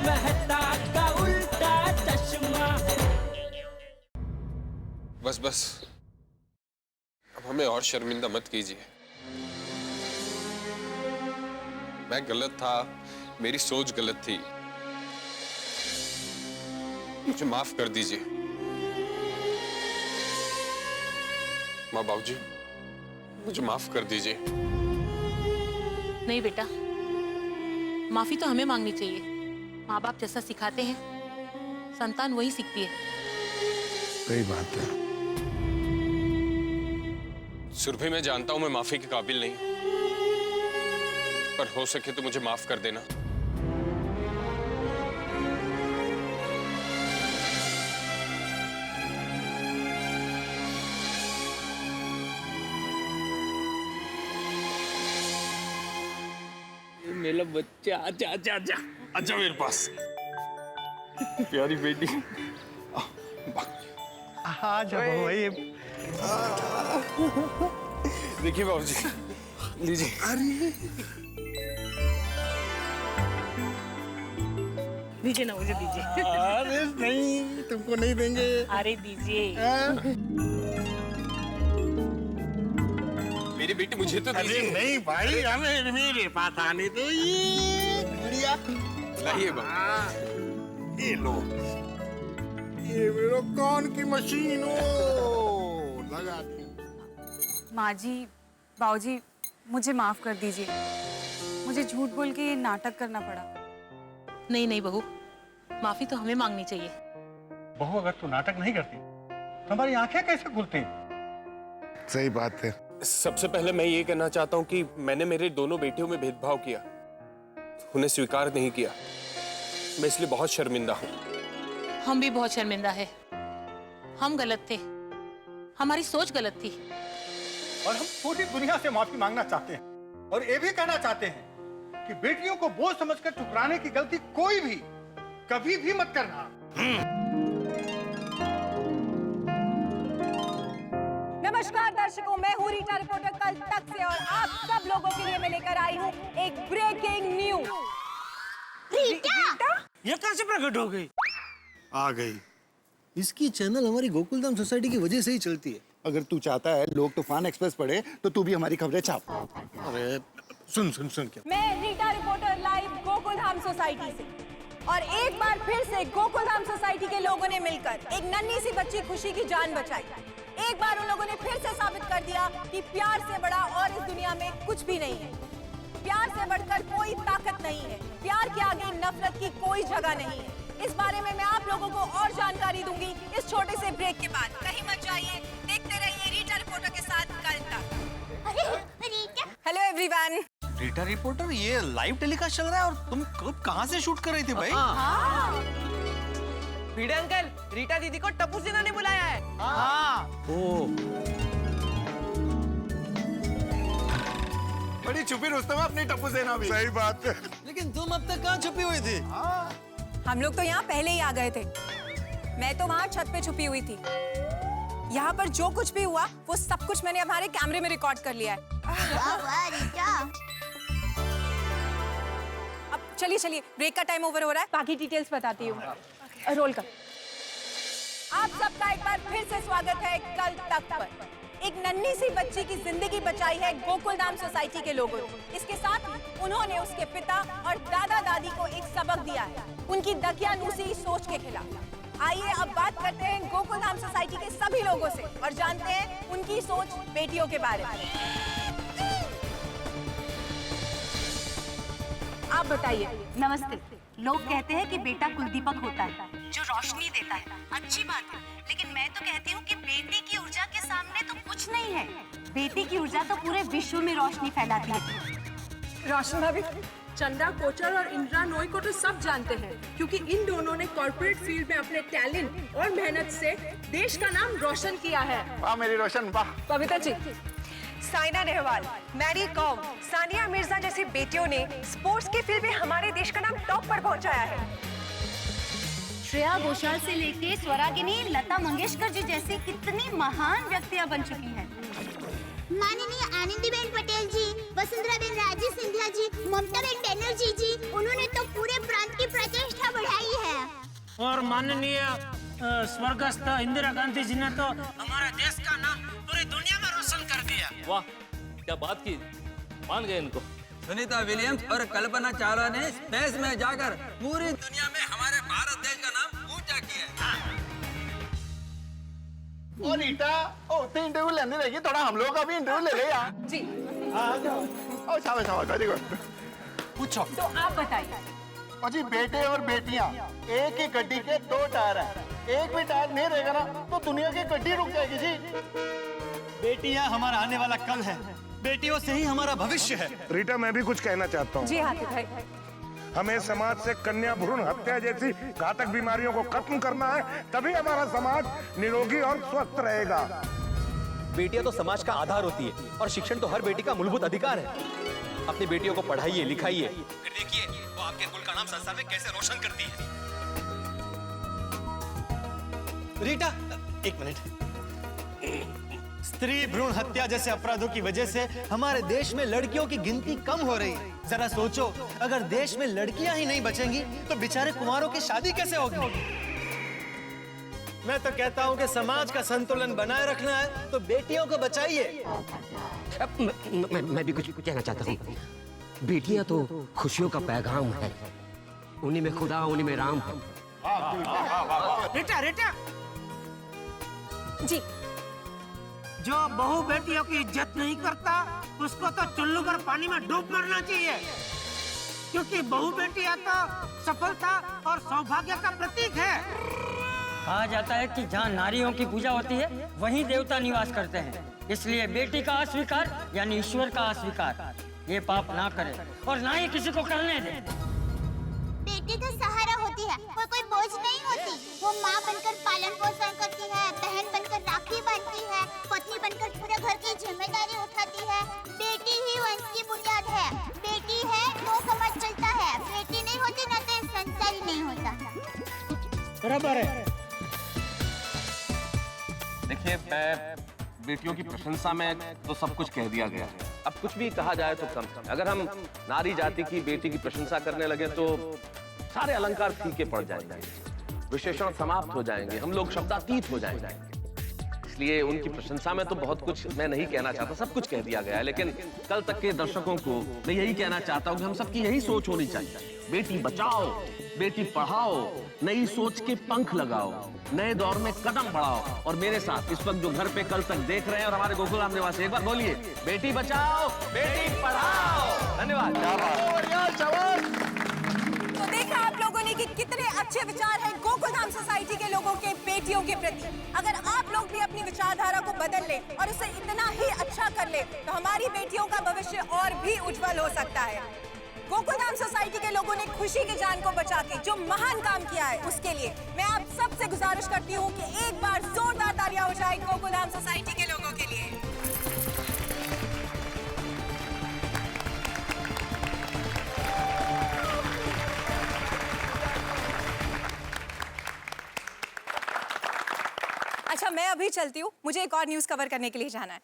मेहता का उल्टा चश्मा। बस बस, अब हमें और शर्मिंदा मत कीजिए। मैं गलत था, मेरी सोच गलत थी, मुझे माफ कर दीजिए। माँ बाबूजी, मुझे माफ कर दीजिए। नहीं बेटा, माफी तो हमें मांगनी चाहिए। माँ बाप जैसा सिखाते हैं संतान वही सीखती है। सही बात है। सुरभि, मैं जानता हूं मैं माफी के काबिल नहीं, पर हो सके तो मुझे माफ कर देना। मेरा बच्चा, आजा आजा आजा अच्छा मेरे पास प्यारी बेटी। भाई देखिए बाबूजी, लीजिए। दीजिए ना, मुझे दीजिए। अरे नहीं, तुमको नहीं देंगे। अरे दीजिए। मेरी बेटी मुझे तो अरे दीजिए। नहीं भाई, हमें मेरे पास आने दो। ये गुड़िया लाइए बाबू। ये लो, ये मेरा कान की मशीन हो, लगा दी। माँ जी, बाबूजी, मुझे माफ कर दीजिए। मुझे झूठ बोल के ये नाटक करना पड़ा। नहीं नहीं बहू, माफी तो हमें मांगनी चाहिए। बहू, अगर तू नाटक नहीं करती तो हमारी आंखें कैसे खुलती? सही बात है। सबसे पहले मैं ये कहना चाहता हूँ कि मैंने मेरे दोनों बेटियों में भेदभाव किया, उन्हें स्वीकार नहीं किया। मैं इसलिए बहुत शर्मिंदा हूँ। हम भी बहुत शर्मिंदा है। हम गलत थे, हमारी सोच गलत थी। और हम पूरी दुनिया से माफी मांगना चाहते हैं और ये भी कहना चाहते हैं कि बेटियों को बोझ समझकर ठुकराने की गलती कोई भी कभी भी मत करना। नमस्कार दर्शकों, मैं हूँ रीटा रिपोर्टर कल तक से, और आप सब लोगों के लिए मैं लेकर आई हूँ एक ब्रेकिंग न्यूज। रीटा? ये कहाँ से प्रकट हो गई? आ गई। इसकी चैनल हमारी गोकुलधाम सोसाइटी की वजह से ही चलती है। अगर तू चाहता है लोग तूफान एक्सप्रेस पढ़े तो तू भी हमारी खबरें छाप। अरे सुन सुन सुन क्या। मैं Rita reporter live Gokuldham society से, और एक बार फिर से गोकुलधाम सोसाइटी के लोगों ने मिलकर एक नन्ही सी बच्ची खुशी की जान बचाई। एक बार उन लोगों ने फिर से साबित कर दिया कि प्यार से बड़ा और इस दुनिया में कुछ भी नहीं है। प्यार से बढ़कर कोई ताकत नहीं है। प्यार के आगे नफरत की कोई जगह नहीं है। इस बारे में मैं आप लोगों को और जानकारी दूंगी इस छोटे से ब्रेक के बाद। कहीं मत जाइए, देखते रहिए रीटा रिपोर्टर के साथ कल तक। Hello everyone. रीटा रिपोर्टर, ये लाइव टेलीकास्ट चल रहा है और तुम कब कहाँ से शूट कर रही थी भाई? भिड़े अंकल, रीटा दीदी को टप्पू सिन्हा ने बुलाया है। बड़ी छुपी रुस्तम है अपनी टप्पू सेना भी। सही बात है। लेकिन तुम अब तक कहाँ छुपी हुई थी? हम लोग तो यहाँ पहले ही आ गए थे। मैं तो वहाँ छत पे छुपी हुई थी। यहाँ पर जो कुछ भी हुआ वो सब कुछ मैंने हमारे कैमरे में रिकॉर्ड कर लिया है। अब चलिए चलिए, ब्रेक का टाइम ओवर हो रहा है, बाकी डिटेल्स बताती हूँ। रोल कर। आप सबका एक बार फिर से स्वागत है कल तक पर। एक नन्ही सी बच्ची की जिंदगी बचाई है गोकुलधाम सोसाइटी के लोगों ने। इसके साथ उन्होंने उसके पिता और दादा दादी को एक सबक दिया है उनकी दकियानूसी सोच के खिलाफ। आइए अब बात करते हैं गोकुलधाम सोसाइटी के सभी लोगों से और जानते हैं उनकी सोच बेटियों के बारे में। आप बताइए। नमस्ते। लोग कहते हैं कि बेटा कुलदीपक होता है जो रोशनी देता है, अच्छी बात है, लेकिन मैं तो कहती हूँ कि बेटी की ऊर्जा के सामने तो कुछ नहीं है। बेटी की ऊर्जा तो पूरे विश्व में रोशनी फैलाती है। रोशन भाभी, चंदा कोचर और इंदिरा नोई को तो सब जानते हैं क्योंकि इन दोनों ने कॉर्पोरेट फील्ड में अपने टैलेंट और मेहनत से देश का नाम रोशन किया है। वाह मेरी रोशन, वाह। कविता जी, साइना नेहवाल, मैरी कॉम, सानिया मिर्जा जैसी बेटियों ने स्पोर्ट्स के फील्ड में हमारे देश का नाम टॉप पर पहुंचाया है। श्रेया घोषाल से लेके स्वरागिनी लता मंगेशकर जी जैसी कितनी महान व्यक्तियां बन चुकी हैं। माननीय आनंदीबेन पटेल जी, वसुंधरा बेन राजे सिंधिया जी, ममता बेन बनर्जी जी, उन्होंने तो पूरे प्रांत की प्रतिष्ठा और माननीय स्वर्गस्थ इंदिरा गांधी जी ने तो हमारे देश का नाम पूरी दुनिया में रोशन कर दिया। वाह, क्या बात की, मान गए इनको। सुनीता विलियम्स और कल्पना चावला ने स्पेस में जाकर पूरी दुनिया में हमारे भारत देश का नाम ऊंचा किया है। और रीटा, तो इंटरव्यू लेने रहेगी, थोड़ा हम लोग का भी इंटरव्यू ले ले यार। जी आ जाओ। ओ शाबाश शाबाश, वेरी गुड। पूछो। तो आप बताइए। और जी बेटे और बेटियां एक ही गड्डी के दो टायर हैं। एक भी टायर नहीं रहेगा ना तो दुनिया की गड्डी रुक जाएगी जी। बेटियां हमारा आने वाला कल है, बेटियों से ही हमारा भविष्य है। रीटा, मैं भी कुछ कहना चाहता हूँ। जी हाथी भाई। हमें समाज से कन्या भ्रूण हत्या जैसी घातक बीमारियों को खत्म करना है, तभी हमारा समाज निरोगी और स्वस्थ रहेगा। बेटियां तो समाज का आधार होती है और शिक्षण तो हर बेटी का मूलभूत अधिकार है। अपनी बेटियों को पढ़ाइए, लिखाइए, फिर देखिए वो आपके कुल का नाम संसार में कैसे रोशन करती है। रीटा, एक मिनट। स्त्री भ्रूण हत्या जैसे अपराधों की वजह से हमारे देश में लड़कियों की गिनती कम हो रही है। जरा सोचो, अगर देश में लड़कियां ही नहीं बचेंगी तो बेचारे कुंवारों की शादी कैसे होगी। मैं तो कहता हूं कि समाज का संतुलन बनाए रखना है तो बेटियों को बचाइए। मैं भी कुछ कहना चाहता हूँ। बेटियां तो खुशियों का पैगाम है, उन्हीं में खुदा, उन्हीं में राम है। रीटा, रीटा जी, जो बहू बेटियों की इज्जत नहीं करता उसको तो चुल्लू पर पानी में डूब मरना चाहिए, क्योंकि बहू बेटियां तो सफलता और सौभाग्य का प्रतीक है। कहा जाता है कि जहाँ नारियों की पूजा होती है वहीं देवता निवास करते हैं, इसलिए बेटी का अस्वीकार यानी ईश्वर का अस्वीकार, ये पाप ना करे और ना ही किसी को करने दे। बेटी तो सहारा होती है, वो कोई बोझ नहीं होती। वो माँ बनकर पालन पोषण करती है, बहन बनकर राखी बांधती है, पत्नी बनकर पूरे घर की जिम्मेदारी उठाती है। बेटी ही वंश की बुनियाद है। बेटी है तो समाज चलता है, बेटी नहीं होती ना तो संसार ही नहीं होता। बराबर है। देखिए, मैं बेटियों की प्रशंसा में तो सब कुछ कह दिया गया है। अब कुछ भी कहा जाए तो कम। अगर हम नारी जाति की बेटी की प्रशंसा करने लगे तो सारे अलंकार फीके पड़ जाएंगे, विशेषण समाप्त हो जाएंगे, हम लोग शब्दातीत हो जाएंगे। इसलिए उनकी प्रशंसा में तो बहुत कुछ मैं नहीं कहना चाहता, सब कुछ कह दिया गया है। लेकिन कल तक के दर्शकों को मैं यही कहना चाहता हूँ कि हम सबकी यही सोच होनी चाहिए। बेटी बचाओ, बेटी पढ़ाओ, नई सोच के पंख लगाओ, नए दौर में कदम बढ़ाओ। और मेरे साथ इस वक्त जो घर पे कल तक देख रहे हैं और हमारे गोकुल राम निवासी, एक बार बोलिए, बेटी बचाओ, बेटी पढ़ाओ। धन्यवाद। तो देखा आप लोगों ने कि कितने अच्छे विचार हैं गोकुलधाम सोसाइटी के लोगों के बेटियों के प्रति। अगर आप लोग भी अपनी विचारधारा को बदल ले और उसे इतना ही अच्छा कर ले तो हमारी बेटियों का भविष्य और भी उज्जवल हो सकता है। गोकुलधाम सोसाइटी के लोगों ने खुशी की जान को बचा के जो महान काम किया है, उसके लिए मैं आप सबसे गुजारिश करती हूँ कि एक बार जोरदार तालियां हो जाए गोकुलधाम सोसाइटी के लोगों के लिए। अच्छा, मैं अभी चलती हूँ, मुझे एक और न्यूज़ कवर करने के लिए जाना है।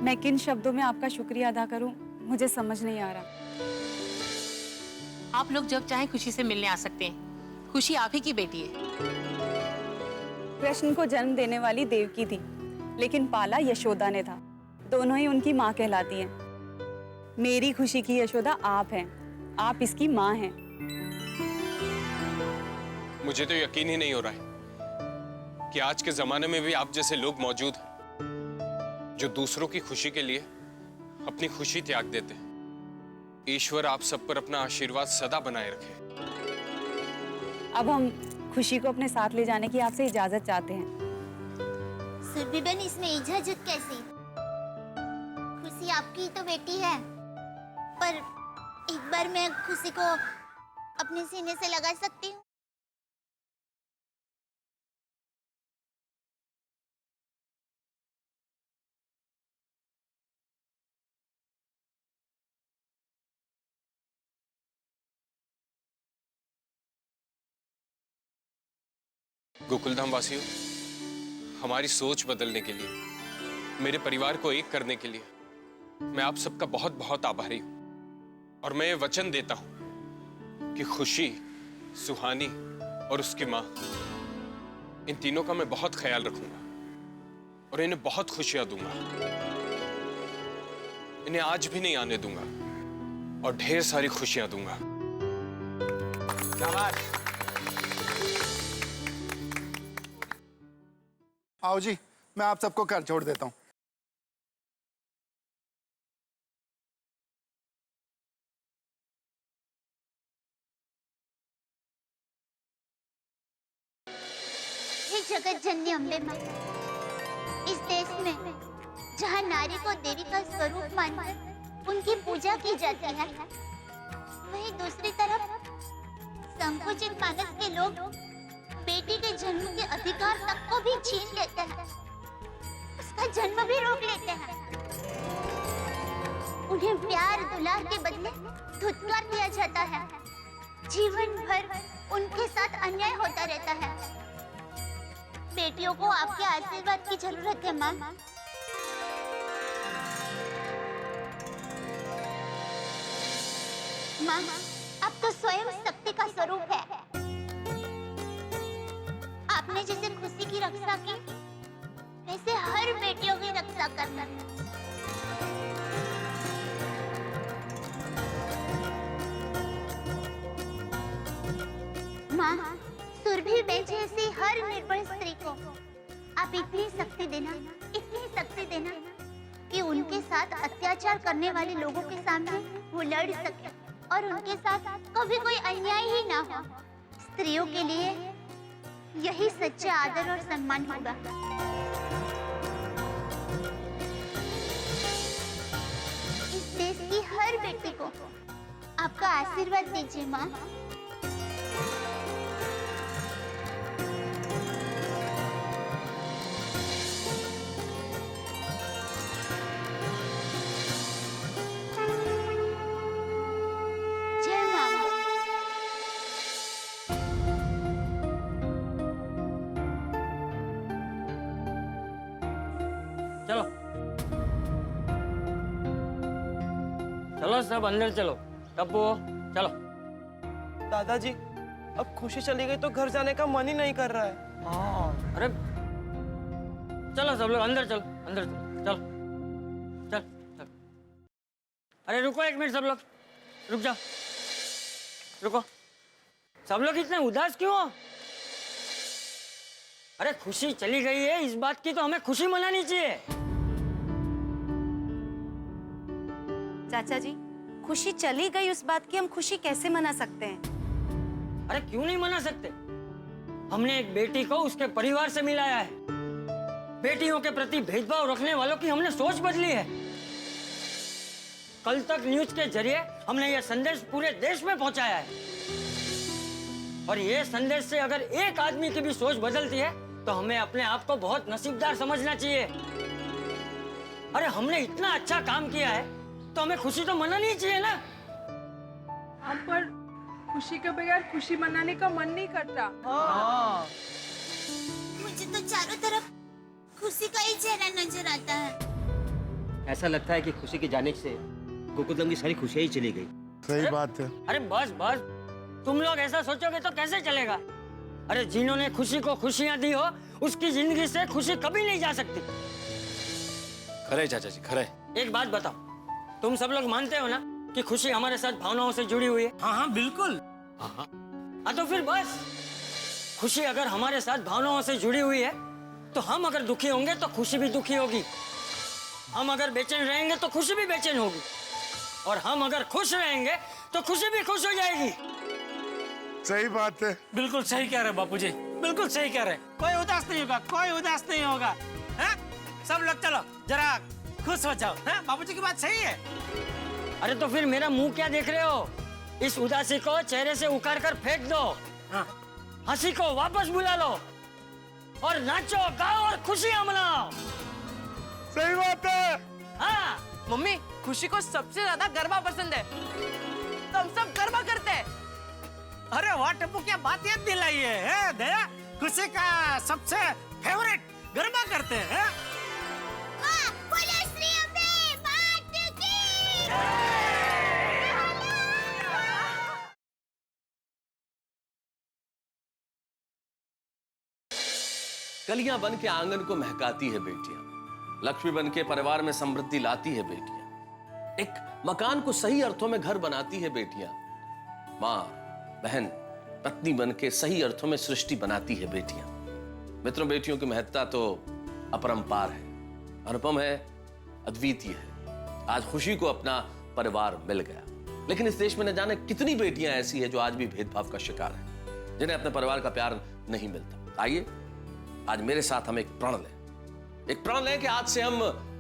मैं किन शब्दों में आपका शुक्रिया अदा करूं, मुझे समझ नहीं आ रहा। आप लोग जब चाहें खुशी से मिलने आ सकते हैं। खुशी आप ही की बेटी है। कृष्ण को जन्म देने वाली देवकी थी, लेकिन पाला यशोदा ने था। दोनों ही उनकी माँ कहलाती हैं। मेरी खुशी की यशोदा आप हैं, आप इसकी माँ हैं। मुझे तो यकीन ही नहीं हो रहा है कि आज के जमाने में भी आप जैसे लोग मौजूद हैं जो दूसरों की खुशी के लिए अपनी खुशी त्याग देते हैं। ईश्वर आप सब पर अपना आशीर्वाद सदा बनाए रखे। अब हम खुशी को अपने साथ ले जाने की आपसे इजाजत चाहते हैं। सुरभिबेन, इसमें इजाजत कैसी? खुशी आपकी तो बेटी है, पर एक बार मैं खुशी को अपने सीने से लगा सकती हूँ? गोकुलधाम वासियों, हमारी सोच बदलने के लिए, मेरे परिवार को एक करने के लिए मैं आप सबका बहुत बहुत आभारी हूं। और मैं ये वचन देता हूं कि खुशी, सुहानी और उसकी मां, इन तीनों का मैं बहुत ख्याल रखूंगा और इन्हें बहुत खुशियां दूंगा। इन्हें आज भी नहीं आने दूंगा और ढेर सारी खुशियां दूंगा। शाबाश। आओ जी, मैं आप सबको घर छोड़ देता हूँ। हे जगत जननी अम्बे माँ, इस देश में जहाँ नारी को देवी का स्वरूप मानकर उनकी पूजा की जाती है, वहीं दूसरी तरफ संकुचित मानस के लोग बेटी के जन्म के अधिकार तक को भी छीन लेते हैं, उसका जन्म भी रोक लेते हैं। उन्हें प्यार दुलार के बदले धुतकार दिया जाता है। जीवन भर उनके साथ अन्याय होता रहता है। बेटियों को आपके आशीर्वाद की जरूरत है माँ। माँ, आप तो स्वयं शक्ति का स्वरूप है। आपने जैसे खुशी की रक्षा की, वैसे हर बेटियों की रक्षा करना। माँ, सुरभि बेच जैसी हर निर्बल स्त्री को आप इतनी शक्ति देना कि उनके साथ अत्याचार करने वाले लोगों के सामने वो लड़ सके और उनके साथ कभी कोई अन्याय ही ना हो। स्त्रियों के लिए यही सच्चा आदर और सम्मान होगा। इस देश की हर बेटी को आपका आशीर्वाद दीजिए माँ। चलो चलो सब अंदर चलो। टप्पू चलो। दादाजी, अब खुशी चली गई तो घर जाने का मन ही नहीं कर रहा है। हाँ, अरे चलो सब लोग अंदर चलो, अंदर चलो, चलो चल चल। अरे रुको एक मिनट, सब लोग रुक जाओ, रुको। सब लोग इतने उदास क्यों हो? अरे खुशी चली गई है, इस बात की तो हमें खुशी मनानी चाहिए। चाचा जी, खुशी चली गई उस बात की हम खुशी कैसे मना सकते हैं? अरे क्यों नहीं मना सकते? हमने एक बेटी को उसके परिवार से मिलाया है। बेटियों के प्रति भेदभाव रखने वालों की हमने सोच बदली है। कल तक न्यूज के जरिए हमने यह संदेश पूरे देश में पहुंचाया है, और ये संदेश से अगर एक आदमी की भी सोच बदलती है तो हमें अपने आप को बहुत नसीबदार समझना चाहिए। अरे हमने इतना अच्छा काम किया है तो हमें खुशी तो मनानी चाहिए ना। हम पर खुशी के बगैर खुशी मनाने का मन नहीं करता। हाँ। मुझे तो चारों तरफ खुशी का ही चेहरा नजर आता है। ऐसा लगता है कि खुशी के जाने से गोकुलधाम की सारी खुशियां ही चली गई। सही बात है। अरे बस बस, तुम लोग ऐसा सोचोगे तो कैसे चलेगा? अरे जिन्होंने खुशी को खुशियां दी हो उसकी जिंदगी से खुशी कभी नहीं जा सकती। खरे चाचा जी, खरे। एक बात बताओ, तुम सब लोग मानते हो ना कि खुशी हमारे साथ भावनाओं से जुड़ी हुई है? हाँ हाँ बिल्कुल। हाँ तो फिर बस, खुशी अगर हमारे साथ भावनाओं से जुड़ी हुई है तो हम अगर दुखी होंगे तो खुशी भी दुखी होगी, हम अगर बेचैन रहेंगे तो खुशी भी बेचैन होगी, और हम अगर खुश रहेंगे तो खुशी भी खुश हो जाएगी। सही बात है। बिल्कुल सही कह रहे बापूजी, बिल्कुल सही कह रहे। कोई उदास नहीं होगा, कोई उदास नहीं होगा। हैं? सब लोग चलो जरा खुश हो जाओ। हैं? बापूजी की बात सही है। अरे तो फिर मेरा मुंह क्या देख रहे हो? इस उदासी को चेहरे से उखाड़ कर फेंक दो। हाँ। हंसी को वापस बुला लो और नाचो गाओ और खुशियां मनाओ। सही बात है। हाँ। मम्मी, खुशी को सबसे ज्यादा गरबा पसंद है, तो हम सब गरबा करते हैं। अरे वाह टप्पू, क्या बात याद दिलाई है दया। खुशी का सबसे फेवरेट गरबा करते हैं। कलियां बन के आंगन को महकाती है बेटियां, लक्ष्मी बन के परिवार में समृद्धि लाती है बेटियां, एक मकान को सही अर्थों में घर बनाती है बेटियां, मां, बहन, पत्नी बन के सही अर्थों में सृष्टि बनाती है बेटियां। मित्रों, बेटियों की महत्ता तो अपरंपार है, अनुपम है, अद्वितीय है। आज खुशी को अपना परिवार मिल गया, लेकिन इस देश में न जाने कितनी बेटियां ऐसी हैं जो आज भी भेदभाव का शिकार है, जिन्हें अपने परिवार का प्यार नहीं मिलता। आइए आज मेरे साथ हम एक प्रण लें कि आज से हम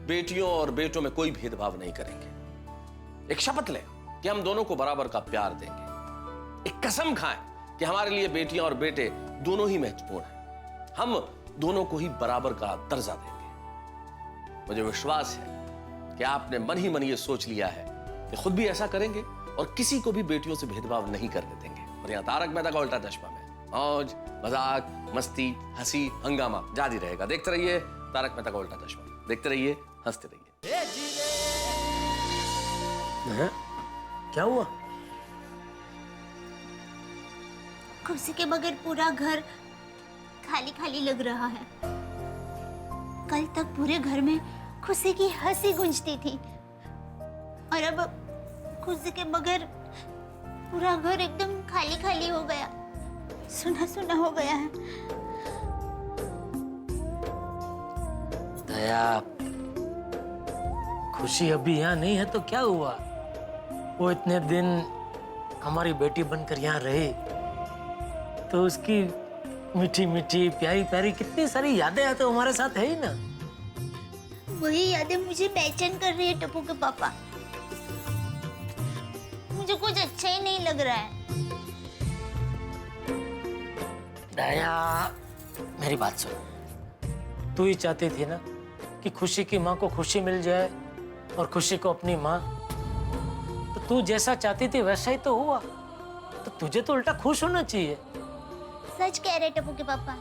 बेटियों और बेटों में कोई भेदभाव नहीं करेंगे। एक शपथ लें कि हम दोनों को बराबर का प्यार देंगे। एक कसम खाएं कि हमारे लिए बेटियां और बेटे दोनों ही महत्वपूर्ण हैं, हम दोनों को ही बराबर का दर्जा देंगे। मुझे विश्वास है कि आपने मन ही मन ये सोच लिया है कि खुद भी ऐसा करेंगे और किसी को भी बेटियों से भेदभाव नहीं करने देंगे। और यहां तारक मेहता का उल्टा चश्मा में मौज, मजाक, मस्ती, हंसी, हंगामा जारी रहेगा। देखते रहिए तारक मेहता का उल्टा चश्मा, देखते रहिए, हंसते रहिए। क्या हुआ? खुशी के बगैर पूरा घर खाली खाली लग रहा है। कल तक पूरे घर में खुशी की हंसी गूंजती थी और अब खुशी के बगैर पूरा घर एकदम खाली खाली हो गया, सुना सुना हो गया है। दया, खुशी अभी यहाँ नहीं है तो क्या हुआ? वो इतने दिन हमारी बेटी बनकर यहाँ रही तो उसकी मीठी मीठी प्यारी प्यारी कितनी सारी यादें हैं तो हमारे साथ है ही ना। वही यादें मुझे बेचैन कर रही है टप्पू के पापा। मुझे कुछ अच्छा ही नहीं लग रहा है। दया, मेरी बात सुन। तू ही चाहती थी ना कि खुशी की माँ को खुशी मिल जाए और खुशी को अपनी माँ। तो तू जैसा चाहती थी वैसा ही तो हुआ, तो तुझे तो उल्टा खुश होना चाहिए। सच कह रहे टप्पू के पापा,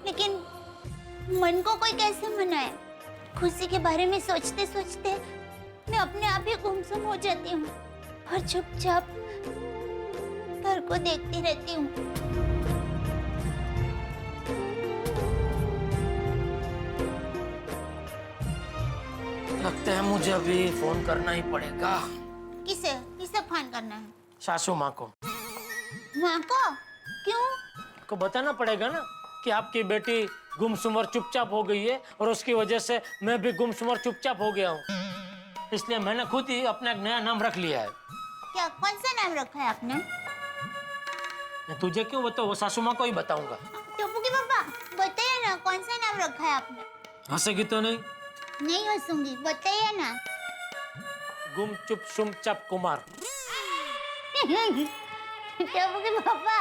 लेकिन मन को कोई कैसे मनाए? खुशी के बारे में सोचते सोचते मैं अपने आप ही गुमसुम हो जाती हूँ और चुपचाप घर को देखती रहती हूँ। लगता है मुझे अभी फोन करना ही पड़ेगा। किसे किसे फोन करना है? सासू माँ को। माँ को? क्यों? को बताना पड़ेगा ना कि आपकी बेटी गुमसुम और चुपचाप हो गई है और उसकी वजह से मैं भी गुमसुम और चुपचाप हो गया हूँ। इसलिए मैंने खुद ही अपना एक नया नाम रख लिया है। क्या, कौन सा नाम रखा है आपने? मैं तुझे क्यों बताऊँ, वो सासू माँ को ही बताऊंगा। टप्पू के पापा बताइए ना, कौन सा नाम रखा है आपने? हंसेगी तो नहीं? नहीं हंसूंगी, बताइए ना। गुम चुप शुम चप कुमार। टप्पू के पापा,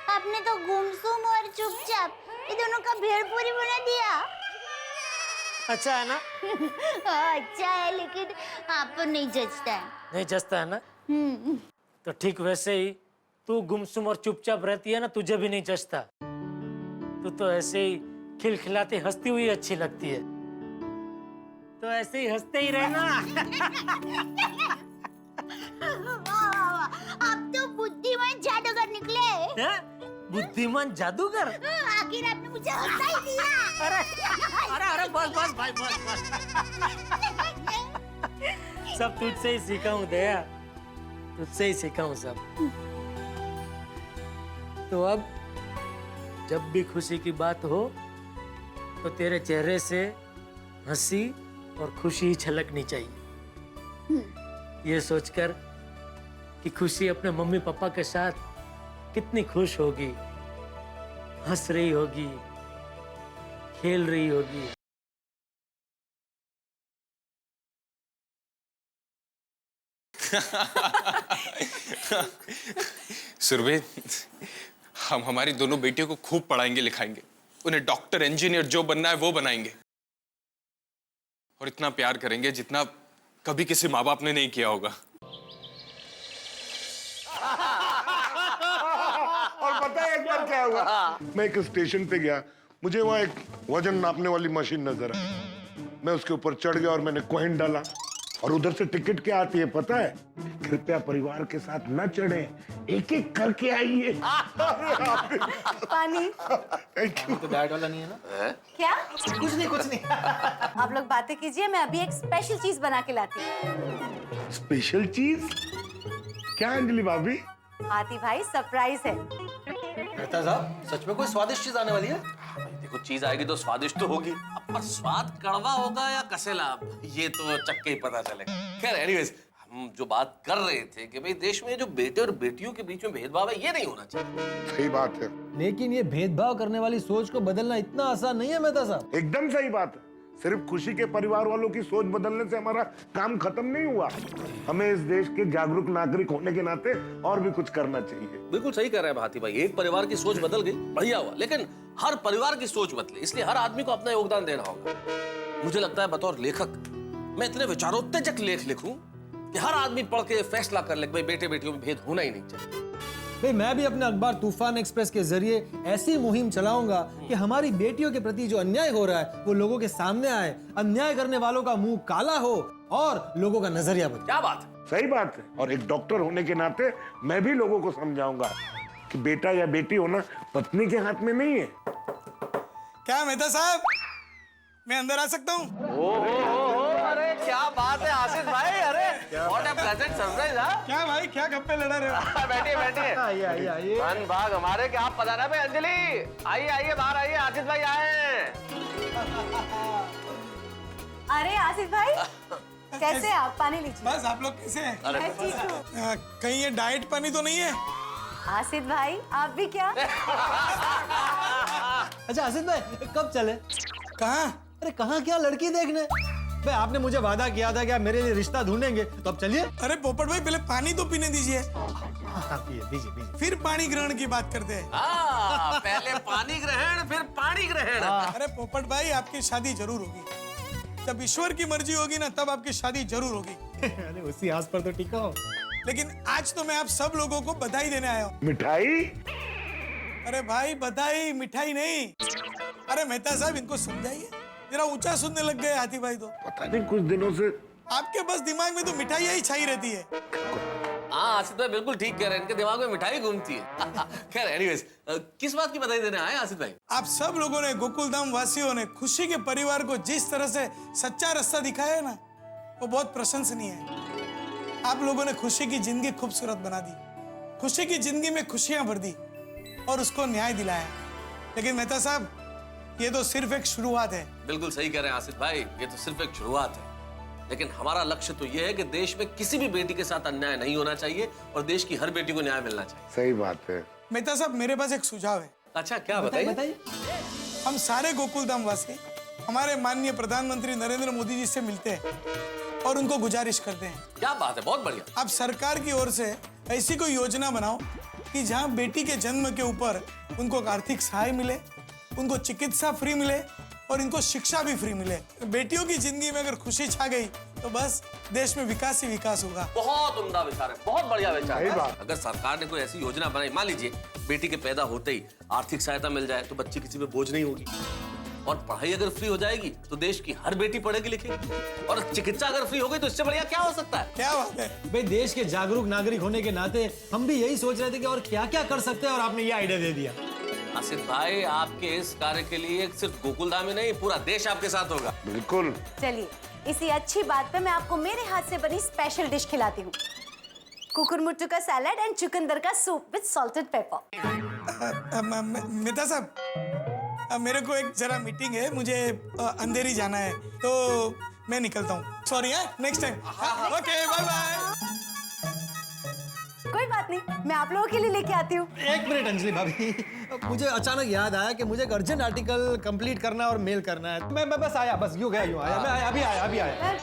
आपने तो गुमसुम और चुपचाप ये दोनों का भेड़पूरी बना दिया। अच्छा है ना? अच्छा है, लेकिन आप पर नहीं जचता है। नहीं जचता है ना? तो ठीक वैसे ही तू गुमसुम और चुपचाप रहती है ना, तुझे भी नहीं जचता। तू तो ऐसे ही खिलखिलाती हंसती हुई अच्छी लगती है, तो ऐसे ही हंसते ही रहना। आप तो बुद्धिमान जादूगर निकले। बुद्धिमान जादूगर? आखिर आपने मुझे हंसा ही दिया। अरे बस भाई बस। सब तुझसे ही सीखा हूँ दया, तुझसे ही सीखा हूँ सब। तो अब जब भी खुशी की बात हो तो तेरे चेहरे से हंसी और खुशी ही छलकनी चाहिए। ये सोचकर कि खुशी अपने मम्मी पापा के साथ कितनी खुश होगी, हंस रही होगी, खेल रही होगी। सुरभि, हम हमारी दोनों बेटियों को खूब पढ़ाएंगे लिखाएंगे, उन्हें डॉक्टर इंजीनियर जो बनना है वो बनाएंगे, और इतना प्यार करेंगे जितना कभी किसी माँ बाप ने नहीं किया होगा। और पता है एक बार क्या हुआ? मैं एक स्टेशन पे गया, मुझे वहाँ एक वजन नापने वाली मशीन नजर आई। मैं उसके ऊपर चढ़ गया और मैंने कॉइन डाला और उधर से टिकट क्या आती है पता है? कृपया परिवार के साथ न चढ़े, एक एक करके आइए। पानी तो बैट वाला नहीं है ना? क्या? कुछ नहीं। आप लोग बातें कीजिए, मैं अभी एक स्पेशल चीज बना के लाती हूँ। स्पेशल चीज क्या अंजलि भाभी? हाथी भाई सरप्राइज है। मेहता साहब, सच में कोई स्वादिष्ट चीज आने वाली है? देखो, चीज आएगी तो स्वादिष्ट तो होगी, पर स्वाद कड़वा होगा या कसेला, ये तो चक्के ही पता चलेगा। खैर एनीवेज, हम जो बात कर रहे थे कि भाई देश में जो बेटे और बेटियों के बीच में भेदभाव है, ये नहीं होना चाहिए। सही बात है, लेकिन ये भेदभाव करने वाली सोच को बदलना इतना आसान नहीं है मेहता साहब। एकदम सही बात है। सिर्फ खुशी के परिवार वालों की सोच बदलने से हमारा काम खत्म नहीं हुआ। हमें इस देश के जागरूक नागरिक होने के नाते और भी कुछ करना चाहिए। बिल्कुल सही कह रहे हैं भाती भाई, एक परिवार की सोच बदल गई, बढ़िया हुआ, लेकिन हर परिवार की सोच बदले, इसलिए हर आदमी को अपना योगदान देना होगा। मुझे लगता है बतौर लेखक मैं इतने विचारोत्तेजक लेख लिखूं कि हर आदमी पढ़ के फैसला कर ले, भाई बेटे बेटियों में भेद होना ही नहीं चाहिए। भाई मैं भी अपने अखबार तूफान एक्सप्रेस के जरिए ऐसी मुहिम चलाऊंगा कि हमारी बेटियों के प्रति जो अन्याय हो रहा है वो लोगों के सामने आए, अन्याय करने वालों का मुंह काला हो और लोगों का नजरिया बदले। क्या बात है, सही बात है। और एक डॉक्टर होने के नाते मैं भी लोगों को समझाऊंगा कि बेटा या बेटी होना पत्नी के हाथ में नहीं है। क्या मेहता साहब, मैं अंदर आ सकता हूँ? अरे क्या बात है आशीष भाई, अरे व्हाट अ प्लेजेंट सरप्राइज। क्या भाई, क्या गप्पे लड़ा रहे हो? बैठिए आइए। धन भाग हमारे, क्या आप पधारा भाई। अंजलि आइए बाहर आइए, आशीष भाई आए। अरे आसिफ भाई, कैसे आप? पानी लीजिए। बस, आप लोग कैसे हैं? मैं ठीक हूँ। कहीं ये डाइट पानी तो नहीं है? आसिफ भाई, आप भी क्या? अच्छा आसिफ भाई, कब चले? कहाँ? अरे कहाँ क्या, लड़की देखने? भाई आपने मुझे वादा किया था कि आप मेरे लिए रिश्ता ढूंढेंगे, तो अब चलिए। अरे पोपट भाई, पहले पानी तो पीने दीजिए। दीजिए। फिर पानी ग्रहण की बात करते हैं। पहले पानी ग्रहण फिर पानी ग्रहण। अरे पोपट भाई, आपकी शादी जरूर होगी। जब ईश्वर की मर्जी होगी ना, तब आपकी शादी जरूर होगी। अरे उसी आस पर तो टिका हो। लेकिन आज तो मैं आप सब लोगों को बधाई देने आया हूँ। मिठाई? अरे भाई, बधाई मिठाई नहीं। अरे मेहता साहब, इनको समझाइए, जरा ऊंचा सुनने लग गए हाथी भाई तो। पता नहीं कुछ दिनों से आपके बस दिमाग में तो मिठाई ही छाई रहती है। हाँ आसिफ भाई बिल्कुल ठीक कह रहे हैं, इनके दिमाग में मिठाई घूमती है। खैर एनीवेज, किस बात की बधाई देने आए आसिफ भाई? आप सब लोगों ने, गोकुलधाम वासियों ने खुशी के परिवार को जिस तरह से सच्चा रास्ता दिखाया है ना, वो बहुत प्रशंसनीय है। आप लोगों ने खुशी की जिंदगी खूबसूरत बना दी, खुशी की जिंदगी में खुशियां भर दी और उसको न्याय दिलाया। लेकिन मेहता साहब, ये तो सिर्फ एक शुरुआत है। बिल्कुल सही कह रहे हैं आसिफ भाई, ये तो सिर्फ एक शुरुआत है, लेकिन हमारा लक्ष्य तो ये है कि देश में किसी भी बेटी के साथ अन्याय नहीं होना चाहिए और देश की हर बेटी को न्याय मिलना चाहिए। सही बात है। मेहता साहब, मेरे पास एक सुझाव है। अच्छा, क्या बताइए? हम सारे गोकुलधाम वासी हमारे माननीय प्रधानमंत्री नरेंद्र मोदी जी से मिलते हैं और उनको गुजारिश करते हैं। क्या बात है, बहुत बढ़िया। आप सरकार की ओर से ऐसी कोई योजना बनाओ कि जहां बेटी के जन्म के ऊपर उनको आर्थिक सहाय मिले, उनको चिकित्सा फ्री मिले और इनको शिक्षा भी फ्री मिले। बेटियों की जिंदगी में अगर खुशी छा गई तो बस देश में विकास ही विकास होगा। बहुत उम्दा विचार है, बहुत बढ़िया विचार सही है। बात। अगर सरकार ने कोई ऐसी योजना बनाई, मान लीजिए बेटी के पैदा होते ही आर्थिक सहायता मिल जाए, तो बच्ची किसी पे बोझ नहीं होगी। और पढ़ाई अगर फ्री हो जाएगी तो देश की हर बेटी पढ़ेगी लिखेगी। और चिकित्सा अगर फ्री हो गई तो इससे बढ़िया क्या हो सकता है? क्या बात है भाई, देश के जागरूक नागरिक होने के नाते हम भी यही सोच रहे थे कि और क्या क्या कर सकते हैं, और आपने ये आइडिया दे दिया। आसिफ भाई, आपके इस कार्य के लिए सिर्फ गोकुलधाम ही नहीं, पूरा देश आपके साथ होगा। बिल्कुल। चलिए, इसी अच्छी बात पे मैं आपको मेरे हाथ से बनी स्पेशल डिश खिलाती हूँ। कुकुरमुट्टू का सैलेड एंड चुकंदर का soup with salted paper. Mehta साहब, मेरे को एक जरा मीटिंग है, मुझे अंधेरी जाना है, तो मैं निकलता हूँ। सॉरी है, next time. Okay, bye bye. कोई बात नहीं, मैं आप लोगों के लिए लेके आती हूँ। एक मिनट अंजलि भाभी, मुझे अचानक याद आया कि मुझे एक अर्जेंट आर्टिकल कंप्लीट करना और मेल करना है। मैं बस आया, बस यूं आया। मैं अभी आया।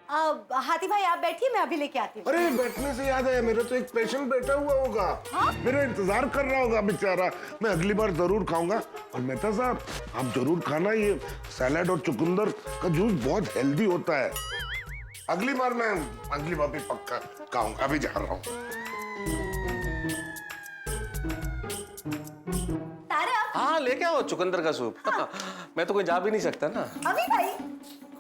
हाथी भाई आप बैठिए, मैं अभी लेके आती हूँ। अरे बैठने से याद है, मेरा तो एक पेशेंट बैठा हुआ होगा। मेरा इंतजार कर रहा होगा बेचारा। मैं अगली बार जरूर खाऊंगा। और मेहता साहब, आप जरूर खाना, ये सैलेड और चुकंदर का जूस बहुत हेल्दी होता है। अगली बार मैं अगली बार भी पक्का खाऊंगा। अभी जा रहा हूँ। तारा, हाँ लेके आओ चुकंदर का सूप। मैं तो कोई जा भी नहीं सकता ना। अभी भाई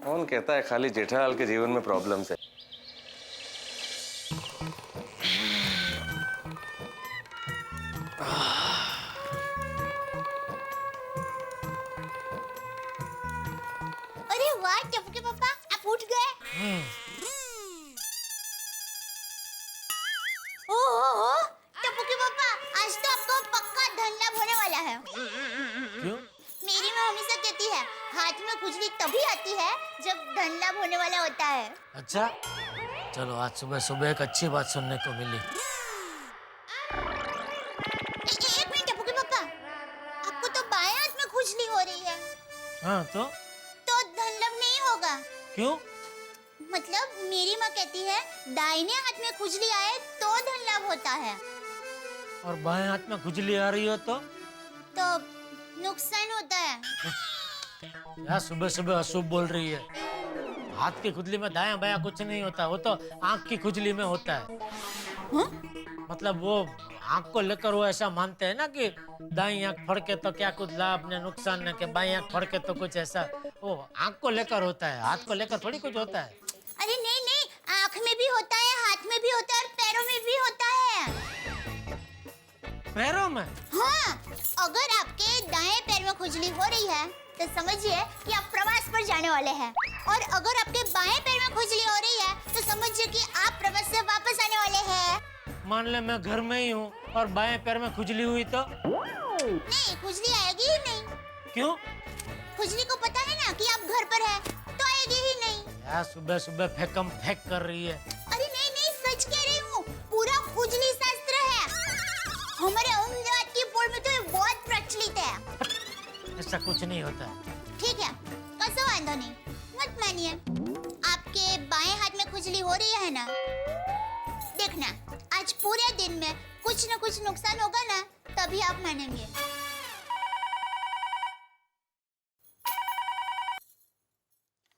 कौन कहता है खाली जेठालाल के जीवन में प्रॉब्लम्स है। अरे वाह टप्पू के पापा, आप उठ गए। ओहो टप्पू के पापा, आज तो आपको पक्का धन लाभ होने वाला है। क्यों? मेरी माँ हमेशा कहती है हाथ में खुजली तभी आती है जब धन लाभ होने वाला होता है। अच्छा, चलो आज सुबह सुबह एक अच्छी बात सुनने को मिली। एक मिनट टप्पू के पापा, आपको तो बाएं हाथ में खुजली हो रही है। हाँ तो धन लाभ नहीं होगा। क्यों? मतलब मेरी माँ कहती है दाहिने हाथ में खुजली आए तो धन लाभ होता है, और बाएं हाथ में खुजली आ रही हो तो नुकसान होता है। यार सुबह सुबह अशुभ बोल रही है। हाथ की खुजली में दायां बायां कुछ नहीं होता, वो तो आंख की खुजली में होता है। मतलब वो आंख को लेकर वो ऐसा मानते हैं ना कि दाईं आंख फड़के तो क्या कुछ लाभ ने नुकसान ने, के बाईं आंख फड़के तो कुछ ऐसा। वो आंख को लेकर होता है, हाथ को लेकर थोड़ी कुछ होता है। अरे नहीं नहीं, आंख में भी होता है, हाथ में भी होता है और पैरों में भी होता है। पैरों में? हाँ, अगर आपके दाएं पैर में खुजली हो रही है तो समझिए कि आप प्रवास पर जाने वाले हैं, और अगर आपके बाएं पैर में खुजली हो रही है तो समझिए कि आप प्रवास से वापस आने वाले हैं। मान ले मैं घर में ही हूँ और बाएं पैर में खुजली हुई तो? नहीं, खुजली आएगी ही नहीं। क्यों? खुजली को पता है ना कि आप घर पर हैं, तो आएगी ही नहीं। यार सुबह सुबह फेंकम फेंक कर रही है। अरे नहीं नहीं, सच कह रही हूँ, पूरा खुजली शास्त्र है। हमारे अहमदाबाद की बोर्ड में तो ये बहुत प्रचलित है। ऐसा कुछ नहीं होता है। ठीक है, कसो वांदो नहीं, मत मानिए। आपके बाएं हाथ में खुजली हो रही है ना, देखना आज पूरे दिन में कुछ न कुछ नुकसान होगा ना, तभी आप मानेंगे।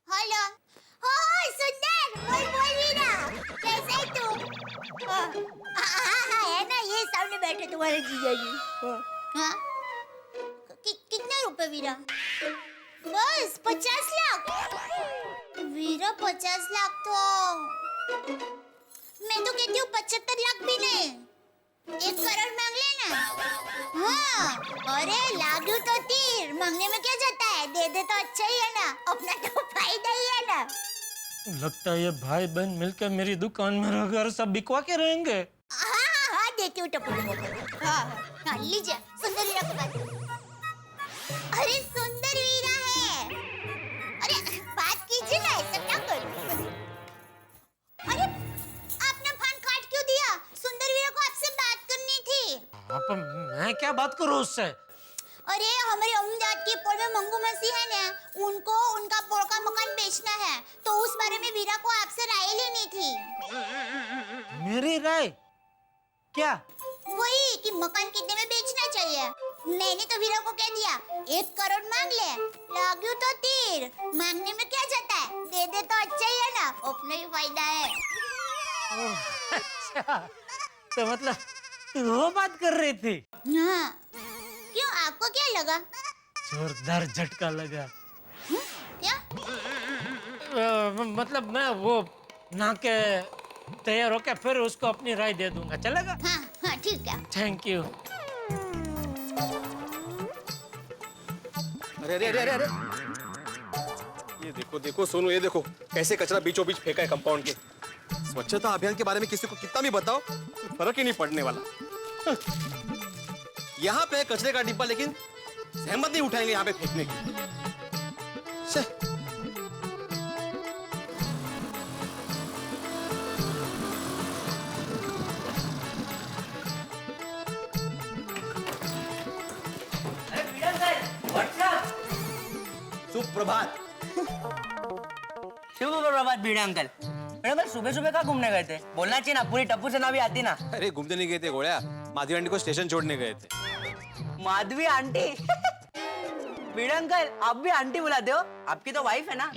हेलो, हो सुंदर, बोल वीरा, कैसे है तू? हाँ है ना, ये सामने बैठे तुम्हारे जीजा जी। हाँ, कितने रुपए वीरा? बस 50 लाख। वीरा 50 लाख तो मैं तो कहती हूँ 75 लाख भी नहीं, 1 करोड़ मांग लेना। हाँ, अरे लागू तो तीर, मांगने में क्या जाता है, दे दे तो अच्छा ही है ना, अपना तो फायदा ही है ना। लगता है ये भाई बहन मिलकर मेरी दुकान में रहकर सब बिकवा के रहेंगे। हाँ देती हूँ टप्पू। हाँ लीजिए, सुंदर वीरा को बात। अरे सुंदर वीरा है, अरे बात कीजिए ना, ऐसा क्या करूं? अरे आपने फोन काट क्यों दिया? सुंदर वीरा को आपसे बात करनी थी। आप मैं क्या बात करूं उससे? अरे हमारे अहमदाबाद की पोल में मंगू मसीह है ना, उनको उनका पोल का मकान बेचना है, तो उस बारे में वीरा को आपसे राय लेनी थी। मेरी राय? क्या? वही कि मकान कितने में बेचना चाहिए। मैंने तो वीरा को कह दिया 1 करोड़ मांग ले, लागू तो तीर, मांगने में क्या जाता है, दे दे तो अच्छा ही है ना, अपना ही फायदा है। अच्छा, तो मतलब तू वो बात कर रही थी? हाँ, क्यों आपको क्या लगा? जोरदार झटका लगा। क्या? मतलब मैं वो ना के तैयार होकर फिर उसको अपनी राय दे दूंगा, चलेगा? हाँ हाँ ठीक है। Thank you. अरे अरे अरे अरे, ये देखो देखो सोनू, ये देखो कैसे कचरा बीचों बीच फेंका है कंपाउंड के। स्वच्छता अभियान के बारे में किसी को कितना भी बताओ, फर्क ही नहीं पड़ने वाला। यहाँ पे कचरे का डिब्बा, लेकिन सहमत नहीं उठाएंगे यहाँ पे फेंकने की। सुप्रभात। शुभ प्रभात भिड़े अंकल। मैडम सुबह सुबह कहाँ घूमने गए थे? बोलना चाहिए ना, पूरी टप्पू से ना भी आती ना। अरे घूमने नहीं गए थे गोड़िया, माधवी आंटी को स्टेशन छोड़ने गए थे। माधवी आंटी? भिड़े अंकल आप भी आंटी बुलाते हो, आपकी तो वाइफ है ना।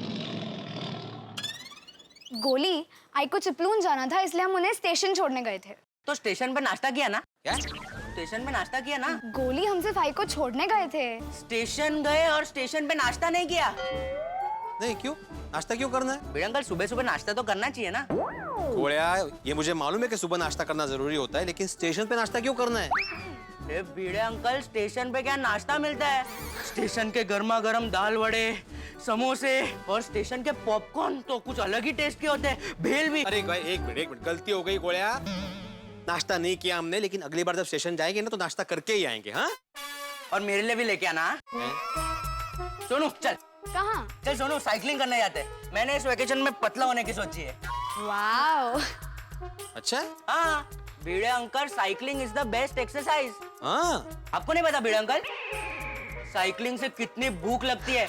गोली, आई को चिपलून जाना था, इसलिए हम उन्हें स्टेशन छोड़ने गए थे। तो स्टेशन पर नाश्ता किया ना? क्या? स्टेशन में नाश्ता किया ना? गोली हमसे भाई को छोड़ने गए थे। स्टेशन गए और स्टेशन पे नाश्ता नहीं किया? नहीं, क्यों? नाश्ता क्यों करना है? भिड़े अंकल, सुबह सुबह नाश्ता तो करना चाहिए ना? गोलिया, ये मुझे मालूम है कि सुबह नाश्ता करना जरूरी होता है, लेकिन स्टेशन पे नाश्ता क्यों करना है? भिड़े अंकल, स्टेशन पे क्या नाश्ता मिलता है? स्टेशन के गर्मा गर्म दाल वड़े, समोसे और स्टेशन के पॉपकॉर्न तो कुछ अलग ही टेस्ट के होते हैं। भेल भी। अरे एक मिनट, गलती हो गई गोलिया। नाश्ता नहीं किया हमने, लेकिन अगली बार जब स्टेशन जाएंगे ना तो नाश्ता करके ही आएंगे। हाँ, और मेरे लिए भी लेके आना। सोनू चल। कहाँ? चल सोनू, साइकिलिंग करने जाते हैं। मैंने इस वेकेशन में पतला होने की सोची है। वाओ। अच्छा? हाँ, Bhide uncle, cycling is the best exercise. हाँ, आपको नहीं पता भिड़े अंकल? साइकिलिंग से कितनी भूख लगती है।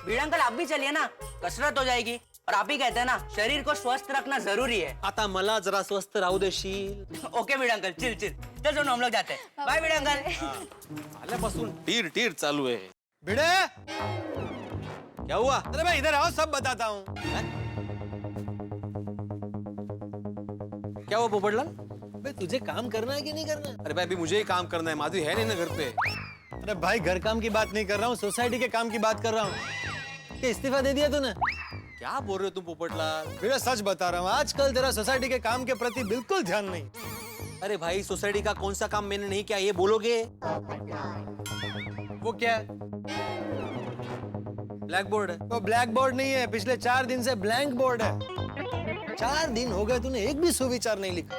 भिड़े अंकल, आप भी चलिए ना, कसरत हो जाएगी। और आप ही कहते हैं ना, शरीर को स्वस्थ रखना जरूरी है। आता मला जरा स्वस्थ राहू देशील? ओके भिड़े अंकल, चिल चिल। चल सोनू, हम लोग जाते हैं। बाय भिड़े अंकल। आल्यापासून टीर टीर चालू है। भिड़े, क्या हुआ? अरे भाई इधर आओ, सब बताता हूँ। क्या हुआ पोपटलाल? भाई तुझे काम करना है कि नहीं करना? अरे भाई, अभी मुझे ही काम करना है, माधवी है नहीं ना घर पे। अरे भाई, घर काम की बात नहीं कर रहा हूँ, सोसाइटी के काम की बात कर रहा हूँ। कि इस्तीफा दे दिया तूने? क्या बोल रहे हो तुम पोपटलाल? भिड़े, सच बता रहा हूँ, आजकल तेरा सोसाइटी के काम के प्रति बिल्कुल ध्यान नहीं। अरे भाई, सोसाइटी का कौन सा काम मैंने नहीं किया, ये बोलोगे? वो क्या है? ब्लैक बोर्ड है। वो ब्लैक बोर्ड नहीं है, पिछले 4 दिन से ब्लैंक बोर्ड है। 4 दिन हो गए तूने एक भी सुविचार नहीं लिखा।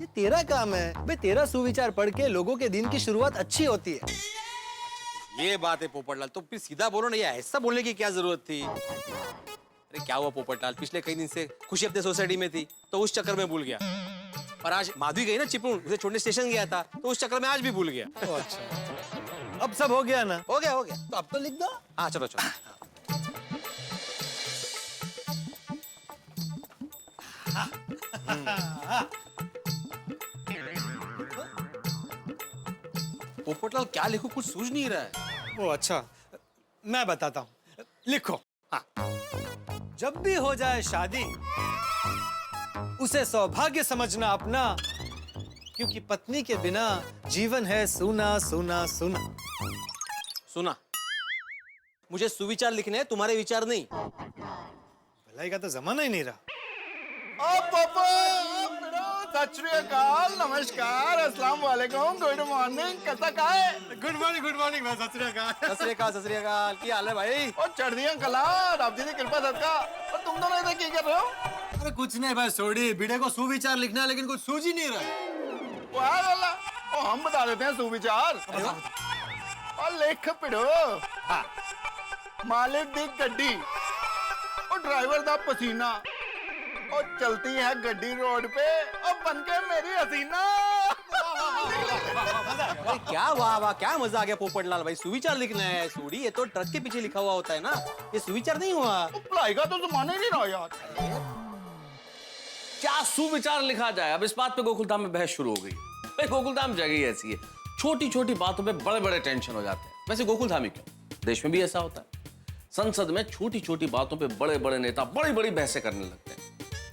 ये तेरा काम है भाई, तेरा सुविचार पढ़ के लोगों के दिन की शुरुआत अच्छी होती है। ये बात है पोपटलाल, तो फिर सीधा बोलो ना, ये ऐसा बोलने की क्या जरूरत थी? अरे क्या हुआ पोपटलाल, पिछले कई दिन से खुशी अपने सोसाइटी में थी तो उस चक्कर में भूल गया। और आज माधवी गई ना चिपळूण, उसे छोड़ने स्टेशन गया था तो उस चक्कर में आज भी भूल गया। अच्छा, अब सब हो गया ना? हो गया। तो अब तो लिख दो। हाँ चलो। पोपटलाल, क्या लिखूं, कुछ सूझ नहीं रहा है। ओ अच्छा, मैं बताता हूँ, लिखो। हाँ। जब भी हो जाए शादी, उसे सौभाग्य समझना अपना, क्योंकि पत्नी के बिना जीवन है सूना सूना सूना। सुना, मुझे सुविचार लिखने हैं, तुम्हारे विचार नहीं। भलाई का तो जमाना ही नहीं रहा। सत श्री अकाल, नमस्कार, अस्सलाम वालेकुम, गुड मॉर्निंग, कैसा का है? गुड मॉर्निंग भाई, सत श्री अकाल। सत श्री अकाल, क्या हाल है भाई? और चढ़ दिया कला, रब जी की कृपा सदका। और तुम दोनों इधर क्या कर रहे हो? अरे कुछ नहीं भाई, सोडी, भिड़े को सुविचार लिखना है, लेकिन कुछ सूझ ही नहीं रहा। और हम बता देते हैं सुविचार। और लेख पिड़ो। हाँ। मालिक दी गड्डी और ड्राइवर दा पसीना, और चलती है गड्डी रोड पे और बनके मेरी हसीना। अरे क्या वाह, क्या मजा आ गया पोपटलाल भाई। सुविचार लिखना है सूड़ी, ये तो ट्रक के पीछे लिखा हुआ होता है ना, ये सुविचार नहीं हुआ। पढ़ाई का तो जमाना ही नहीं रहा यार। क्या सुविचार लिखा जाए? अब इस बात पे गोकुलधाम में बहस शुरू हो गई। भाई गोकुलधाम जगह ही ऐसी है, छोटी छोटी बातों पे बड़े बड़े टेंशन हो जाते हैं। वैसे गोकुलधाम ही क्यों, देश में भी ऐसा होता है। संसद में छोटी छोटी बातों पे बड़े बड़े नेता बड़ी बड़ी बहसें करने लगते हैं।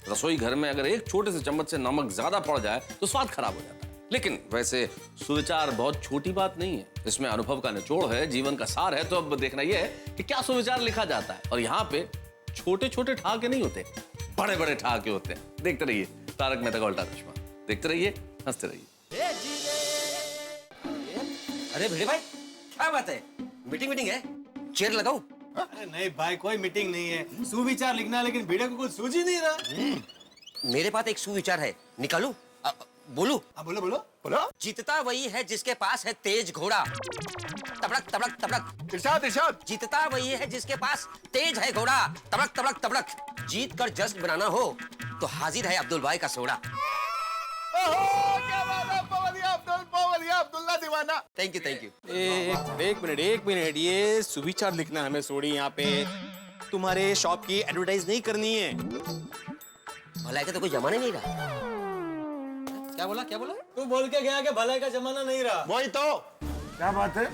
रसोई घर में अगर एक छोटे से चम्मच से नमक ज्यादा पड़ जाए तो स्वाद खराब हो जाता है। लेकिन वैसे सुविचार बहुत छोटी बात नहीं है, इसमें अनुभव का निचोड़ है, जीवन का सार है। तो अब देखना यह है कि क्या सुविचार लिखा जाता है। और यहाँ पे छोटे छोटे ठहाके नहीं होते, बड़े बड़े ठहाके होते हैं। देखते रहिए तारक मेहता का उल्टा चश्मा, देखते रहिए, हंसते रहिए। अरे भिड़े भाई, क्या बात है? मीटिंग है, चेयर लगाओ। अरे नहीं भाई, कोई मीटिंग नहीं है, सुविचार लिखना है, लेकिन भिड़े को कुछ सूझ ही नहीं रहा। मेरे पास एक सुविचार है, निकालू? बोलू? बोलो। जीतता वही है जिसके पास है तेज घोड़ा। तबड़क तबड़क तबड़क। इरशाद। जीतता वही है जिसके पास तेज है घोड़ा। तबड़क तबड़क तबड़क। जीत कर जश्न बनाना हो तो हाजिर है अब्दुल भाई का सोडा। क्या बात है, अब्दुल्ला दीवाना। Thank you. एक मिनट, ये सुविचार लिखना हमें सोड़ी, यहाँ पे तुम्हारे शॉप की एडवर्टाइज नहीं करनी है। भलाई का तो कोई जमाना नहीं रहा। क्या बोला? तू बोल के गया कि भलाई का जमाना नहीं रहा। वही तो। क्या बात है?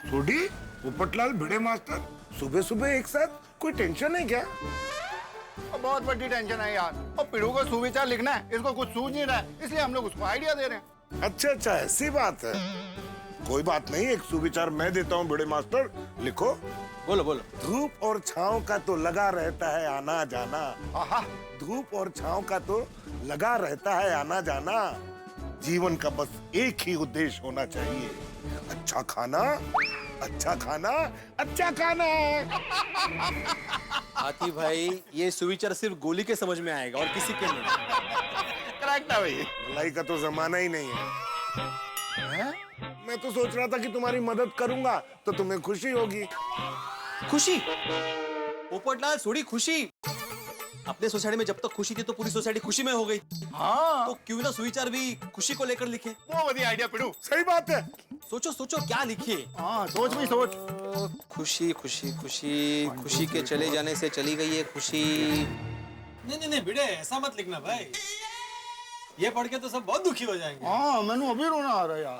सोडी, पोपटलाल, भिड़े मास्टर, सुबह सुबह एक साथ, कोई टेंशन है क्या? बहुत बड़ी टेंशन है यार। और पिड़ू को सुविचार लिखना है, इसको कुछ सूझ नहीं रहा है, इसलिए हम लोग उसको आइडिया दे रहे हैं। अच्छा अच्छा, ऐसी बात है। कोई बात नहीं, एक सुविचार मैं देता हूँ बड़े मास्टर, लिखो। बोलो बोलो। धूप और छांव का तो लगा रहता है आना जाना। आहा। धूप और छांव का तो लगा रहता है आना जाना। जीवन का बस एक ही उद्देश्य होना चाहिए, अच्छा खाना, अच्छा खाना, अच्छा खाना। हाथी भाई, ये सुविचार सिर्फ गोली के समझ में आएगा और किसी के नहीं। करेक्ट है भाई। भलाई का तो जमाना ही नहीं है। मैं तो सोच रहा था कि तुम्हारी मदद करूंगा तो तुम्हें खुशी होगी। खुशी? पोपटलाल, थोड़ी खुशी। अपने सोसाइटी में जब तक खुशी थी तो पूरी सोसाइटी खुशी में हो गई। हाँ। तो क्यों ना सुविचार भी खुशी को लेकर लिखे। वो बढ़िया आइडिया पिड़ू। सही बात है। सोचो सोचो क्या लिखिए। हाँ, सोच भी सोच। खुशी खुशी खुशी, खुशी के चले जाने से चली गई है खुशी। नहीं नहीं भिड़े, ऐसा मत लिखना भाई, ये पढ़ के तो सब बहुत दुखी हो जाएंगे। हाँ, मैंने अभी रोना आ रहा है यार।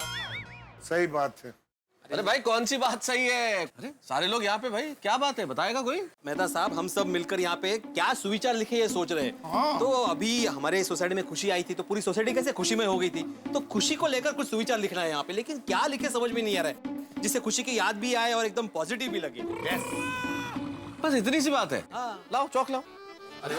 सही बात है। अरे भाई कौन सी बात सही है? अरे सारे लोग यहाँ पे, भाई क्या बात है, बताएगा कोई? मेहता साहब, हम सब मिलकर यहाँ पे क्या सुविचार लिखे ये सोच रहे हैं। हाँ। तो अभी हमारे सोसाइटी में खुशी आई थी तो पूरी सोसाइटी कैसे खुशी में हो गई थी। तो खुशी को लेकर कुछ सुविचार लिखना है यहाँ पे, लेकिन क्या लिखे समझ में नहीं आ रहा है जिससे खुशी की याद भी आए और एकदम पॉजिटिव भी लगे। बस इतनी सी बात है। लाओ चौक लाओ। अरे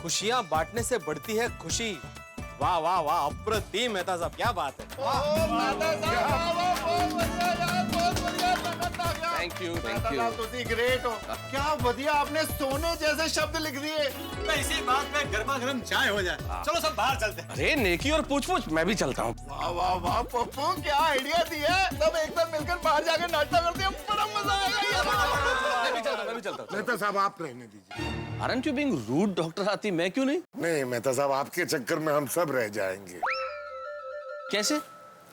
खुशियां बांटने से बढ़ती है खुशी। वाह वाह वाह, अप्रतिम मेहता साहब, क्या बात है। थैंक यू तुसी ग्रेट हो। क्या बढ़िया, आपने सोने जैसे शब्द लिख दिए। इसी बात पे गर्मा गर्म चाय हो जाए। चलो सब बाहर चलते हैं। अरे नेकी और पूछ पूछ, मैं भी चलता हूँ। वाह वाह वाह पप्पू, क्या आइडिया दिया है। सब एक साथ मिलकर बाहर जाकर नाश्ता करते हैं, बड़ा मजा आएगा। मैं भी चलता हूँ। मेहता साहब आप रहने दीजिए। Aren't you being rude, doctor हाथी? मैं क्यों नहीं? नहीं मेहता साहब, आपके चक्कर में हम सब रह जाएंगे। कैसे?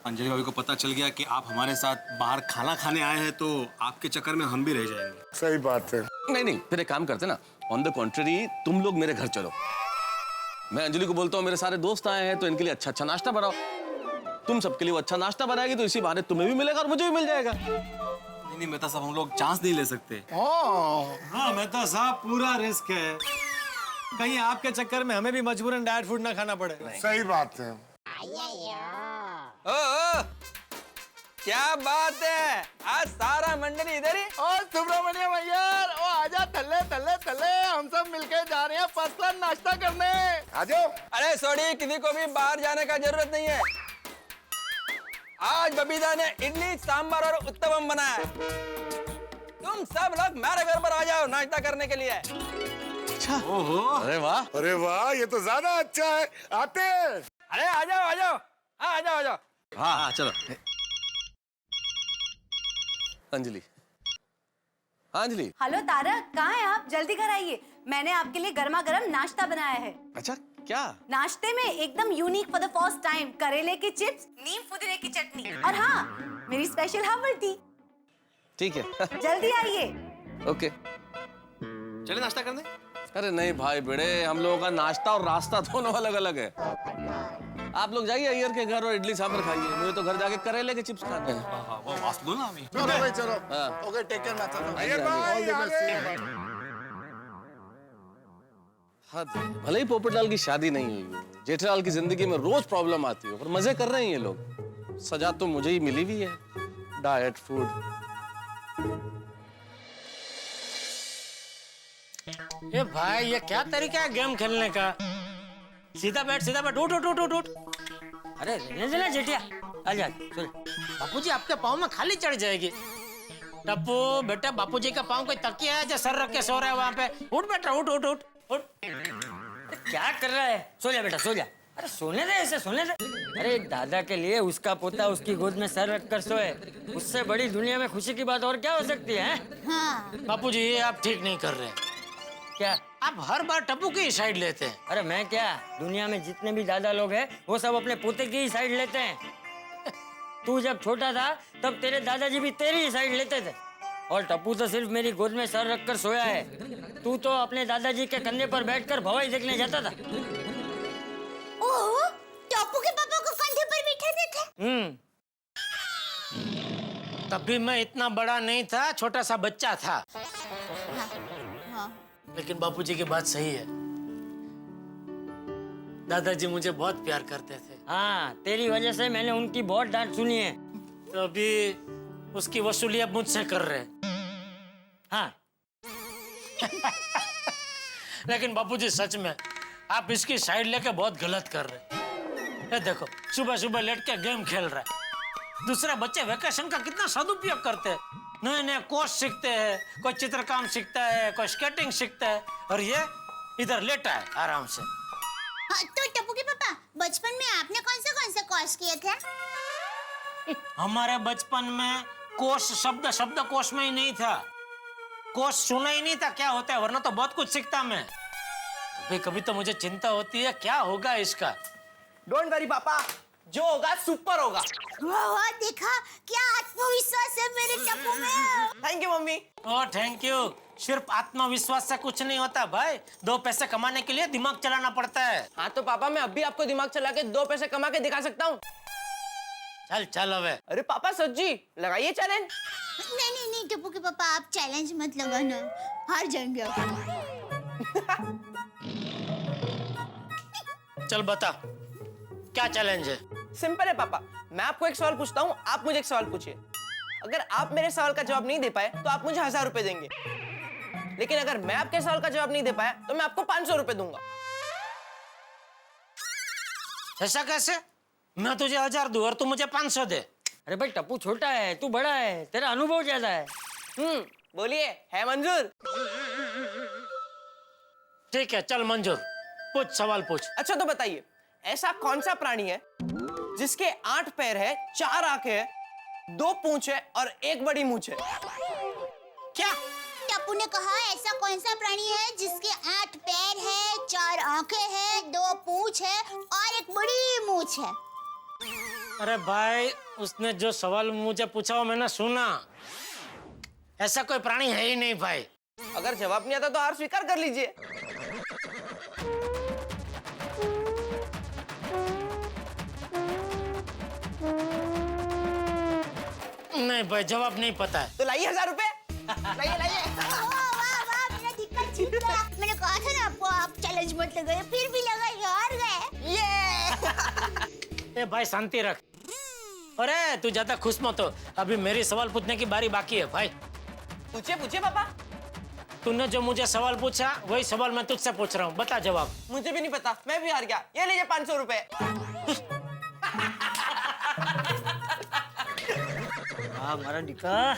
अंजलि भाभी को पता चल गया कि आप हमारे साथ बाहर खाना खाने आए हैं तो आपके चक्कर में हम भी रह जाएंगे। सही बात है। नहीं, फिर एक काम करते ना, ऑन द कॉन्ट्ररी तुम लोग मेरे घर चलो। मैं अंजलि को बोलता हूँ मेरे सारे दोस्त आए हैं तो इनके लिए अच्छा अच्छा नाश्ता बनाओ। तुम सबके लिए वो अच्छा नाश्ता बनाएगी तो इसी बहाने तुम्हें भी मिलेगा और मुझे भी मिल जाएगा। नहीं मेहता साहब, हम लोग चांस नहीं ले सकते। हाँ मेहता साहब, पूरा रिस्क है, कहीं आपके चक्कर में हमें भी मजबूरन डाइट फूड ना खाना पड़े। सही बात है। ओ, क्या बात है, आज सारा मंडली इधर ही। और सुब्रमण्यम अय्यर, ओ आजा, थल्ले थल्ले थल्ले, हम सब मिलके जा रहे हैं फर्स्ट क्लास नाश्ता करने। आ जाओ। अरे सॉरी, किसी को भी बाहर जाने का जरूरत नहीं है। आज बबीता ने इडली सांभर और उत्तपम बनाया है। तुम सब लोग मेरे घर पर आ जाओ नाश्ता करने के लिए। अच्छा। ओहो। अरे वाह, अरे वाह, ये तो ज्यादा अच्छा है। आते हैं। अरे आ जाओ आ जाओ। हाँ आ जाओ आ जाओ। हाँ चलो। अंजलि, हाँ अंजलि। हेलो तारक, कहाँ हैं आप? जल्दी घर आइए, मैंने आपके लिए गर्मा गर्म नाश्ता बनाया है। अच्छा, क्या? नाश्ते में एकदम unique for the first time करेले की चिप्स, नीम पुदीने की चटनी और हाँ, मेरी स्पेशल हर्बल टी। ठीक है। जल्दी आइए। ओके। चले नाश्ता करने? अरे नहीं भाई बेड़े, हम लोगों का नाश्ता और रास्ता दोनों अलग अलग है। आप लोग जाइए अय्यर के घर और इडली सांभर खाइए, मुझे तो घर जाके करेले के चिप्स खाने हैं। वो वास्तु दो ना अभी। चलो भाई चलो। हाँ। ओके, टेक केयर, मैं चलता हूँ। अय्यर भाई, आगे। भले ही पोपटलाल की शादी नहीं हुई हो, जेठालाल की जिंदगी में रोज प्रॉब्लम आती हो, पर मजे कर रहे हैं ये लोग। सजा तो मुझे ही मिली हुई है, डाइट फूड। ये भाई, ये क्या तरीका है गेम खेलने का? सीधा बैठ, उठ उठ उठ उठ उठ। अरे रहने देना जेठिया, आजा। बापूजी आपके पाँव में खाली चढ़ जाएगी। टप्पू बेटा, बापूजी का पाँव कोई तकिया है जो सर रख के सो रहा है वहाँ पे? उठ बेटा, उठ उठ उठ उठ। क्या कर रहा है? सो जा बेटा, सो जा। अरे सोने दे, ऐसे सोने दे। अरे दादा के लिए उसका पोता उसकी गोद में सर रख कर सोए, उससे बड़ी दुनिया में खुशी की बात और क्या हो सकती है? हाँ। बापूजी ये आप ठीक नहीं कर रहे। क्या आप हर बार टप्पू की साइड लेते हैं? अरे मैं क्या, दुनिया में जितने भी दादा लोग हैं वो सब अपने पोते की ही साइड लेते हैं। तू जब छोटा था तब तेरे दादाजी भी तेरी ही साइड लेते थे। और टप्पू तो सिर्फ मेरी गोद में सर रखकर सोया है। तू तो अपने दादाजी के कंधे पर बैठकर भवाई देखने जाता था। ओह, टप्पू के पापा को कंधे पर बिठाते थे। तब भी मैं इतना बड़ा नहीं था, छोटा सा बच्चा था। हाँ। लेकिन बापूजी की बात सही है, दादाजी मुझे बहुत प्यार करते थे। हाँ, तेरी वजह से मैंने उनकी बहुत डांट सुनी है। तो अभी उसकी वसूली अब मुझसे कर रहे हैं। हाँ। लेकिन बापूजी सच में आप इसकी साइड लेके बहुत गलत कर रहे हैं। ये देखो, सुबह सुबह लेट के गेम खेल रहा है। दूसरे बच्चे वेकेशन का कितना सदुपयोग करते हैं, नए नए कोर्स सीखते हैं, कोई चित्रकाम सीखता है, कोई स्केटिंग सीखता है, और ये इधर लेटा है आराम से। हाँ, तो टप्पू के पापा, बचपन में आपने कौन से कोर्स किए थे? हमारे बचपन में कोश शब्द कोश में ही नहीं था। कोश सुना ही नहीं था क्या होता है, वरना तो बहुत कुछ सीखता मैं। कभी कभी तो मुझे चिंता होती है क्या होगा इसका। डोंट वरी पापा, जो होगा सुपर होगा। वाह वाह, देखा क्या आत्मविश्वास है मेरे टप्पू में। Thank you mummy. Oh thank you. सिर्फ आत्मविश्वास से कुछ नहीं होता भाई, 2 पैसे कमाने के लिए दिमाग चलाना पड़ता है। हाँ तो पापा, मैं अभी आपको दिमाग चला के 2 पैसे कमा के दिखा सकता हूँ। चल चल अबे। अरे पापा सच्ची लगाइए चैलेंज। नहीं टप्पू के पापा, आप चैलेंज मत लगाना, हार जाएंगे आप। चल बता क्या चैलेंज है। सिंपल है पापा, मैं आपको एक सवाल पूछता हूँ, आप मुझे एक सवाल पूछिए। अगर आप मेरे सवाल का जवाब नहीं दे पाए तो आप मुझे 1000 रुपए देंगे, लेकिन अगर मैं आपके सवाल का जवाब नहीं दे पाया तो मैं आपको 500 रुपए दूंगा। ऐसा कैसे? मैं तुझे 1000 दूं और तू मुझे 500 दे। अरे भाई टप्पू छोटा है, तू बड़ा है, तेरा अनुभव ज्यादा है। बोलिए, है मंजूर? ठीक है, चल मंजूर, पूछ सवाल पूछ। अच्छा तो बताइए, ऐसा कौन सा प्राणी है जिसके 8 पैर है, 4 आंखें है, 2 पूंछ है और 1 बड़ी मूंछ है? क्या? टप्पू ने कहा ऐसा कौन सा प्राणी है जिसके 8 पैर है, 4 आंखें हैं, 2 पूंछ है और 1 बड़ी मूंछ है। अरे भाई, उसने जो सवाल मुझे पूछा वो मैंने सुना। ऐसा कोई प्राणी है ही नहीं भाई। अगर जवाब नहीं आता तो हार स्वीकार कर लीजिए। नहीं भाई, जवाब नहीं पता है। तो लाइए 1000 रुपए। लाइए लाइए। वाह, मेरा दिक्कत छूट गया। मैंने कहा था ना आपको, आप चैलेंज मत लगाइए, फिर भी लगाइए, हार गए। ए भाई शांति रख। अरे तू ज्यादा खुश मत हो, अभी मेरी सवाल पूछने की बारी बाकी है भाई। पूछिए पूछिए पापा। तूने जो मुझे सवाल पूछा वही सवाल मैं तुझसे पूछ रहा हूँ, बता जवाब। मुझे भी नहीं पता, मैं भी हार गया। ये लीजिए 500 रुपए। हमारा डिक्का।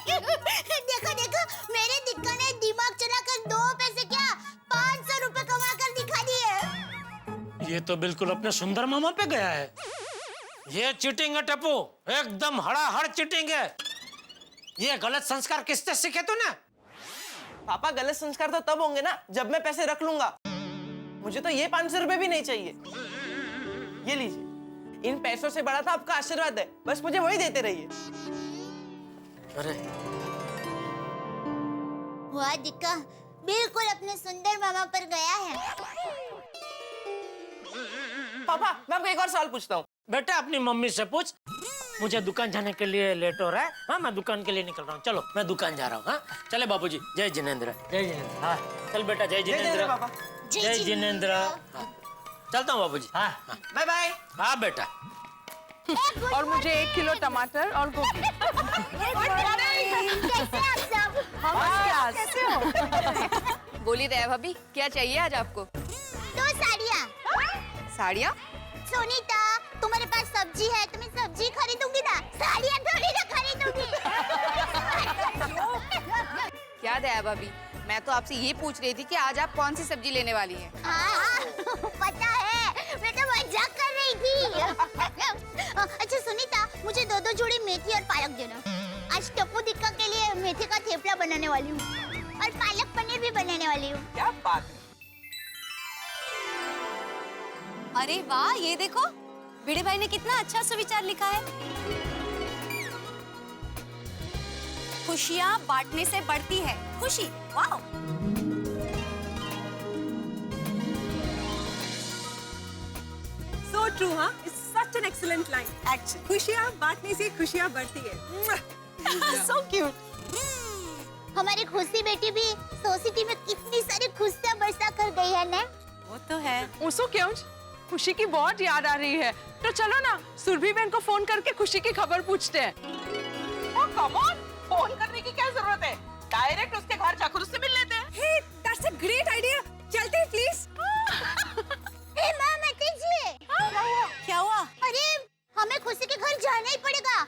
देखो, मेरे दिक्का ने दिमाग चलाकर 2 पैसे क्या 500 रुपए कमा कर दिखा दिए। ये तो बिल्कुल अपने सुंदर मामा पे गया है। ये चीटिंग है टप्पू, एकदम हड़ाहड़ चीटिंग है। ये गलत संस्कार किससे सीखे तूने? पापा, गलत संस्कार तो तब होंगे ना जब मैं पैसे रख लूंगा। मुझे तो ये 500 रुपए भी नहीं चाहिए। ये लीजिए, इन पैसों से बड़ा था आपका आशीर्वाद है, बस मुझे वही देते रहिए। अरे वाह दिक्का, बिल्कुल अपने सुंदर मामा पर गया है। पापा, मैं आपको एक और सवाल पूछता हूँ। बेटा अपनी मम्मी से पूछ। मुझे दुकान जाने के लिए लेट हो रहा है। हाँ, मैं दुकान के लिए निकल रहा हूँ। चलो मैं दुकान जा रहा हूँ। हाँ चले बाबूजी। जय जिनेंद्र। जय जिनेंद्र। हाँ चल बेटा, जय जिनेंद्र। पापा। जय जिनेंद्र। हाँ चलता हूँ बाबूजी। हाँ बाय बाय। हाँ बेटा। और मुझे 1 किलो टमाटर और गोभी। कैसे आप सब? कैसे हो? बोली दया भाभी, क्या चाहिए आज आपको? 2 साड़ियाँ। साड़ियाँ? सोनीता, तुम्हारे पास सब्जी है तो मैं सब्जी खरीदूंगी ना, साड़ियाँ थोड़ी ना खरीदूंगी। क्या दया भाभी, मैं तो आपसे ये पूछ रही थी कि आज आप कौन सी सब्जी लेने वाली हैं? हाँ, पता है, मैं तो मजाक कर रही थी। अच्छा सुनीता, मुझे 2 जोड़ी मेथी और पालक देना। आज टप्पू दिक्का के लिए मेथी का थेपला बनाने वाली हूँ और पालक पनीर भी बनाने वाली हूँ। क्या बात है। अरे वाह, ये देखो, भिड़े भाई ने कितना अच्छा सुविचार लिखा है। खुशियाँ बांटने से बढ़ती है। खुशी, वाह। So true, हाँ? It's such an excellent line. Actually, खुशियाँ बांटने से खुशियाँ बढ़ती है. So cute. हमारी खुशी बेटी भी सोसाइटी में कितनी सारी खुशियाँ बरसा कर गई है ना? वो तो है। उसो क्यों? खुशी की बहुत याद आ रही है। तो चलो ना, सुरभि बहन को फोन करके खुशी की खबर पूछते हैं। Oh, come on! फोन करने की क्या जरूरत है? डायरेक्ट उसके घर जाकर उससे मिल लेते हैं। Hey, that's a great idea. चलते हैं प्लीज। हे माँ मत जी। क्या हुआ? अरे हमें खुशी के घर जाना ही पड़ेगा।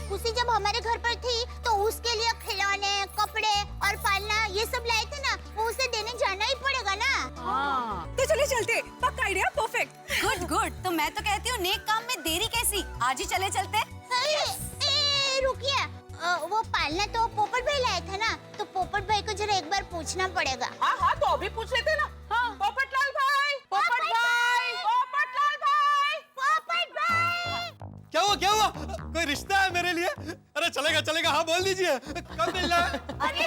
खुशी जब हमारे घर पर थी तो उसके लिए खिलौने, कपड़े और पालना ये सब लाए थे ना, वो उसे देने जाना ही पड़ेगा ना। हाँ। तो चलिए चलते। पक्का आइडिया, परफेक्ट। Good good. तो मैं तो कहती हूँ नेक काम में देरी कैसी? आज ही चले चलते। रुकिए, वो पालना तो पोपट भाई लाए थे ना, तो पोपट भाई को जरा एक बार पूछना पड़ेगा। हाँ हाँ, तो अभी पूछ लेते ना। हाँ। पोपट लाल भाई, पोपट भाई, पोपट लाल भाई, पोपट भाई। क्या हुआ क्या हुआ? कोई रिश्ता है मेरे लिए? अरे चलेगा चलेगा, हाँ बोल दीजिए, कब मिलना है? अरे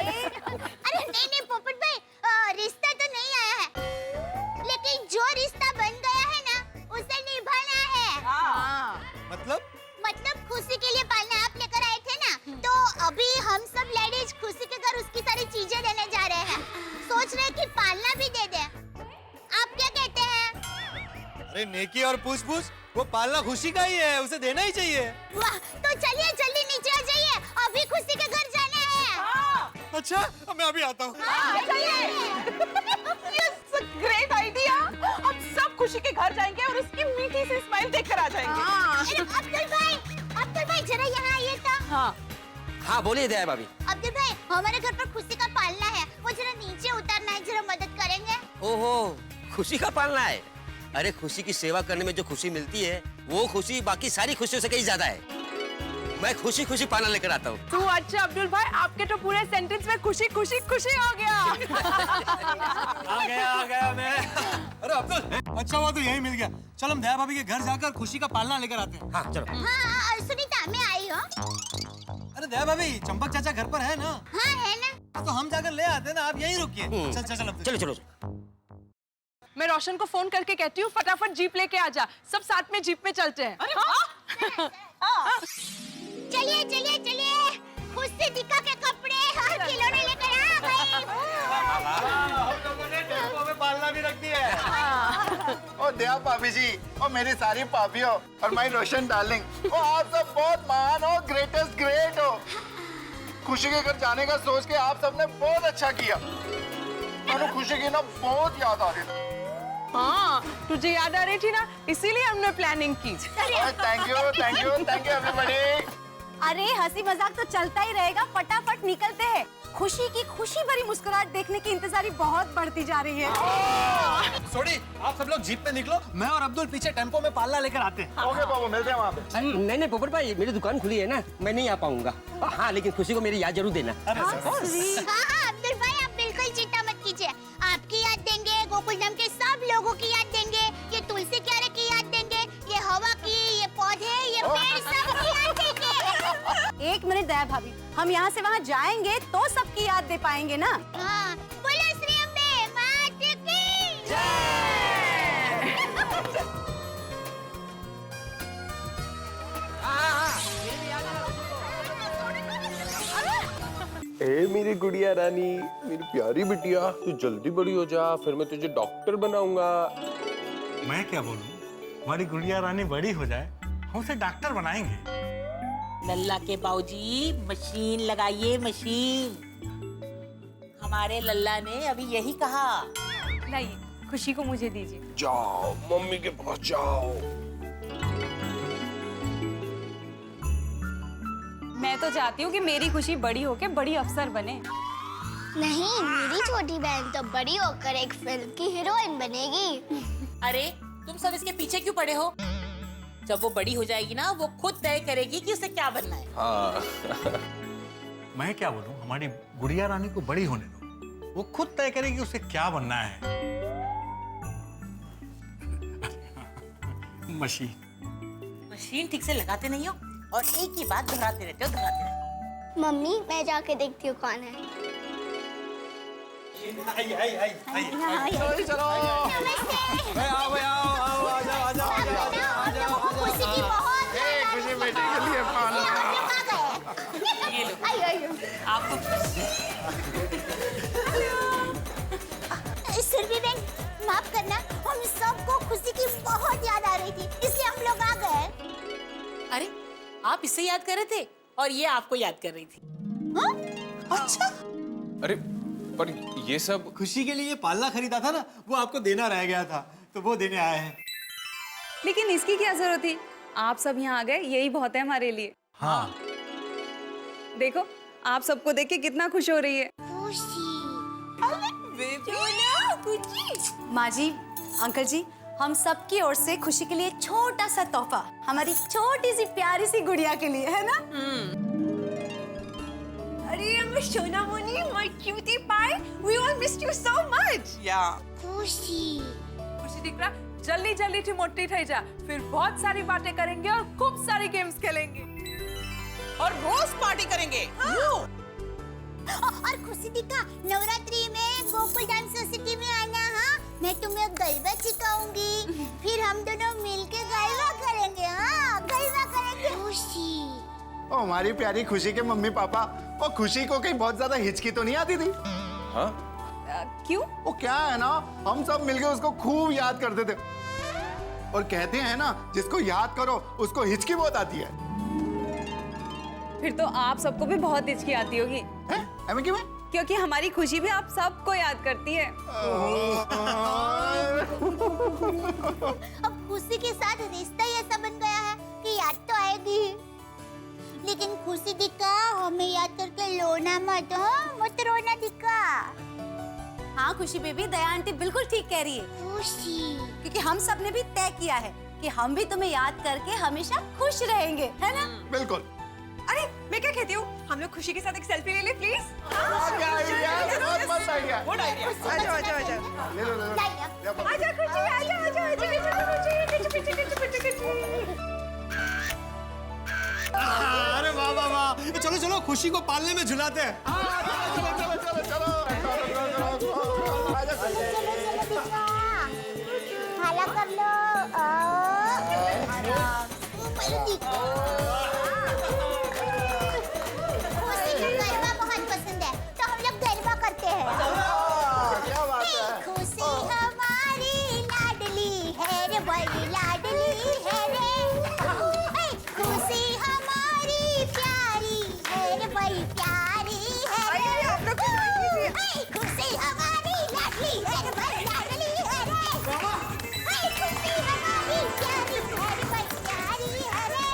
नहीं पोपट भाई, रिश्ता तो नहीं आया है, लेकिन जो रिश्ता बन गया है ना उसे निभाना है। मतलब खुशी के लिए पालना आप लेकर आए थे ना, तो अभी हम सब लेडीज खुशी के घर उसकी सारी चीजें देने जा रहे हैं। सोच रहे कि पालना भी दे दे। आप क्या कहते हैं? अरे नेकी और पूछ पूछ, वो पालना खुशी का ही है, उसे देना ही चाहिए। वाह, तो चलिए जल्दी नीचे आ जाइए, अभी खुशी के घर जाना है। अच्छा, मैं अभी आता हूँ। Great idea. हम सब खुशी के घर जाएंगे और उसकी मीठी सी स्माइल देखकर आ जाएंगे। अब्दुल भाई जरा यहाँ आइए तो। हाँ बोलिए दया भाभी। अब्दुल भाई, हमारे घर पर खुशी का पालना है, वो जरा नीचे उतरना है, जरा मदद करेंगे? ओहो, खुशी का पालना है? अरे खुशी की सेवा करने में जो खुशी मिलती है वो खुशी बाकी सारी खुशियों से कहीं ज्यादा है। मैं खुशी खुशी पालना लेकर आता हूँ। तू अच्छा अब्दुल भाई, आपके तो पूरे सेंटेंस में खुशी खुशी खुशी हो गया। आ गया मैं। अरे अब्दुल, अच्छा हुआ तो यही मिल गया। चल हम दया भाभी के घर जाकर खुशी का पालना लेकर आते हैं। हाँ चलो। हाँ, सुनीता मैं आई हूँ। अरे दया भाभी, चंपक चाचा घर पर है ना? हाँ है ना। तो हम जाकर ले आते हैं ना, आप यहीं रुकिए। चल चलो। मैं रोशन को फोन करके कहती हूँ फटाफट जीप लेके आ जा, सब साथ में जीप में चलते हैं। चलिए चलिए चलिए, खुद से दिखा के कपड़े और खिलौने लेकर आ भाई। हम लोगों ने टेम्पो में पालना भी रख दिया है। ओ दया भाभी जी, और मेरी सारी भाभियों और माय रोशन डार्लिंग, ओ आप सब बहुत महान हो, ग्रेटेस्ट ग्रेट हो। खुशी के घर जाने का सोच के आप सबने बहुत अच्छा किया। मैंने खुशी की ना बहुत याद आ रही थी। हाँ, तुझे याद आ रही थी ना, इसीलिए हमने प्लानिंग की। Thank you everybody. अरे हंसी मजाक तो चलता ही रहेगा, फटाफट निकलते हैं। खुशी की खुशी भरी मुस्कुराहट देखने की इंतजारी बहुत बढ़ती जा रही है। सोडी, आप सब लोग जीप में निकलो, मैं और अब्दुल पीछे टेम्पो में पालना लेकर आते हैं। ओके बाबू, मिलते हैं वहाँ पे। नहीं पोपट भाई, मेरी दुकान खुली है ना, मैं नहीं आ पाऊंगा। हाँ लेकिन खुशी को मेरी याद जरूर देना। हाँ अब्दुल भाई, आप बिल्कुल चिंता मत कीजिए, आपकी याद देंगे, गोकुलधाम के सब लोगों की याद देंगे, ये तुलसी क्यारे की याद देंगे, ये हवा की, ये पौधे, ये पेड़, सब की याद देंगे। एक मिनट दया भाभी, हम यहाँ से वहाँ जाएंगे तो सबकी याद दे पाएंगे ना। हाँ, बोलो श्री अम्बे मात की ए मेरी गुड़िया रानी, मेरी प्यारी बिटिया, तू जल्दी बड़ी हो जा, फिर मैं तुझे डॉक्टर बनाऊंगा। मैं क्या बोलूं, हमारी गुड़िया रानी बड़ी हो जाए, हम उसे डॉक्टर बनाएंगे। लल्ला के बाबूजी, मशीन लगाइए, मशीन। हमारे लल्ला ने अभी यही कहा। लाइए, खुशी को मुझे दीजिए। जाओ मम्मी के पास जाओ। मैं तो चाहती हूँ कि मेरी खुशी बड़ी होके बड़ी अफसर बने। नहीं, मेरी छोटी बहन तो बड़ी होकर एक फिल्म की हीरोइन बनेगी। अरे तुम सब इसके पीछे क्यों पड़े हो? जब वो बड़ी हो जाएगी ना, वो खुद तय करेगी कि उसे क्या बनना है। हाँ। मैं क्या बोलूं, हमारी गुड़िया रानी को बड़ी होने दो, वो खुद तय करेगी उसे क्या बनना है। मशीन ठीक से लगाते नहीं हो और एक ही बात दोहराते रहते हो। मम्मी मैं जाके देखती हूँ कौन है। चलो खुशी की बहुत खुशी बेटे के लिए पान आपको सुरभि बहन माफ करना, हम सबको खुशी की बहुत याद आ रही थी इसलिए हम लोग आ गए। अरे आप इसे याद कर रहे थे और ये आपको याद कर रही थी। अच्छा अरे पर ये सब खुशी के लिए ये पालना खरीदा था ना, वो आपको देना रह गया था तो वो देने आए हैं। लेकिन इसकी क्या जरूरत थी? आप सब यहाँ आ गए, यही बहुत है हमारे लिए। हाँ देखो आप सबको देख के कितना खुश हो रही है। माँ जी, अंकल जी, हम सबकी ओर से खुशी के लिए छोटा सा तोहफा हमारी छोटी सी प्यारी सी गुड़िया के लिए, है ना? अरे सोना Moni, my cutie pie, we all missed you so much. खुशी दीकरा, जल्दी जल्दी थी मोटी થઈ जा, फिर बहुत सारी बातें करेंगे और खूब सारी गेम्स खेलेंगे और रोज पार्टी करेंगे। और खुशी दीका, नवरात्रि में गोकुल डांस सोसाइटी में आना। हाँ, मैं तुम्हें गरबा सिखाऊंगी, फिर हम दोनों मिलके गरबा करेंगे। हाँ, गरबा करेंगे। खुशी ओ हमारी प्यारी खुशी के मम्मी पापा, और खुशी को कहीं बहुत ज्यादा हिचकी तो नहीं आती थी? हाँ? क्यों? वो क्या है ना, हम सब मिलके उसको खूब याद करते थे और कहते हैं ना, जिसको याद करो उसको हिचकी बहुत आती है। फिर तो आप सबको भी बहुत हिचकी आती होगी। क्यों? क्योंकि हमारी खुशी भी आप सबको याद करती है। अब खुशी के साथ रिश्ता ही ऐसा बन गया है कि याद तो आएगी, लेकिन खुशी दिक्का हमें याद करके रोना मत। हाँ, मत रोना दिक्का। हाँ खुशी बेबी, दया आंटी बिल्कुल ठीक कह रही है। खुशी, क्योंकि हम सब ने भी तय किया है कि हम भी तुम्हें याद करके हमेशा खुश रहेंगे, है ना? बिल्कुल। अरे मैं क्या कहती हूँ, हम लोग खुशी के साथ एक सेल्फी ले ले प्लीज। बहुत मस्त आइडिया। Good idea. आजा आजा आजा। ले लो ले लो। आजा खुशी, आजा आजा आजा अरे वाह वाह वाह, चलो चलो खुशी को पालने में झुलाते हैं। हाला कर लो। गरबा बहुत पसंद है तो हम लोग गरबा करते हैं। क्या बात है? खुशी हमारी लाडली है रे, बड़ी लाडली है रे। खुशी हमारी प्यारी है रे, बड़ी प्यारी है रे। खुशी हमारी लाडली है रे, बड़ी लाडली है रे। खुशी हमारी प्यारी है रे, बड़ी प्यारी है रे।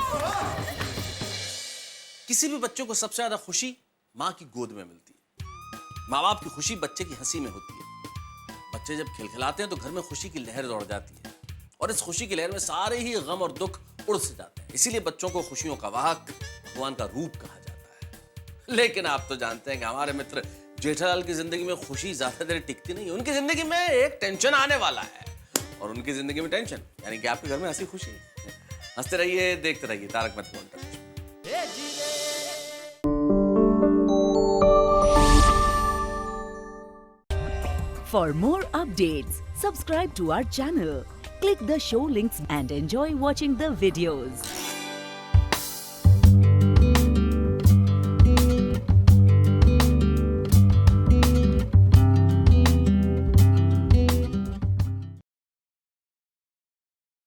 किसी भी बच्चों को सबसे ज्यादा खुशी माँ की गोद में मिलती है। माँ बाप की खुशी बच्चे की हंसी में होती है। बच्चे जब खिलखिलाते हैं तो घर में खुशी की लहर दौड़ जाती है और इस खुशी की लहर में सारे ही गम और दुख उड़ से जाते हैं। इसीलिए बच्चों को खुशियों का वाहक, भगवान का रूप कहा जाता है। लेकिन आप तो जानते हैं कि हमारे मित्र जेठालाल की जिंदगी में खुशी ज्यादा देर टिकती नहीं है। उनकी जिंदगी में एक टेंशन आने वाला है और उनकी जिंदगी में टेंशन यानी कि आपके घर में हंसी खुशी। हंसते रहिए, देखते रहिए तारक मेहता का उल्टा चश्मा। For more updates, subscribe to our channel, click the show links and enjoy watching the videos.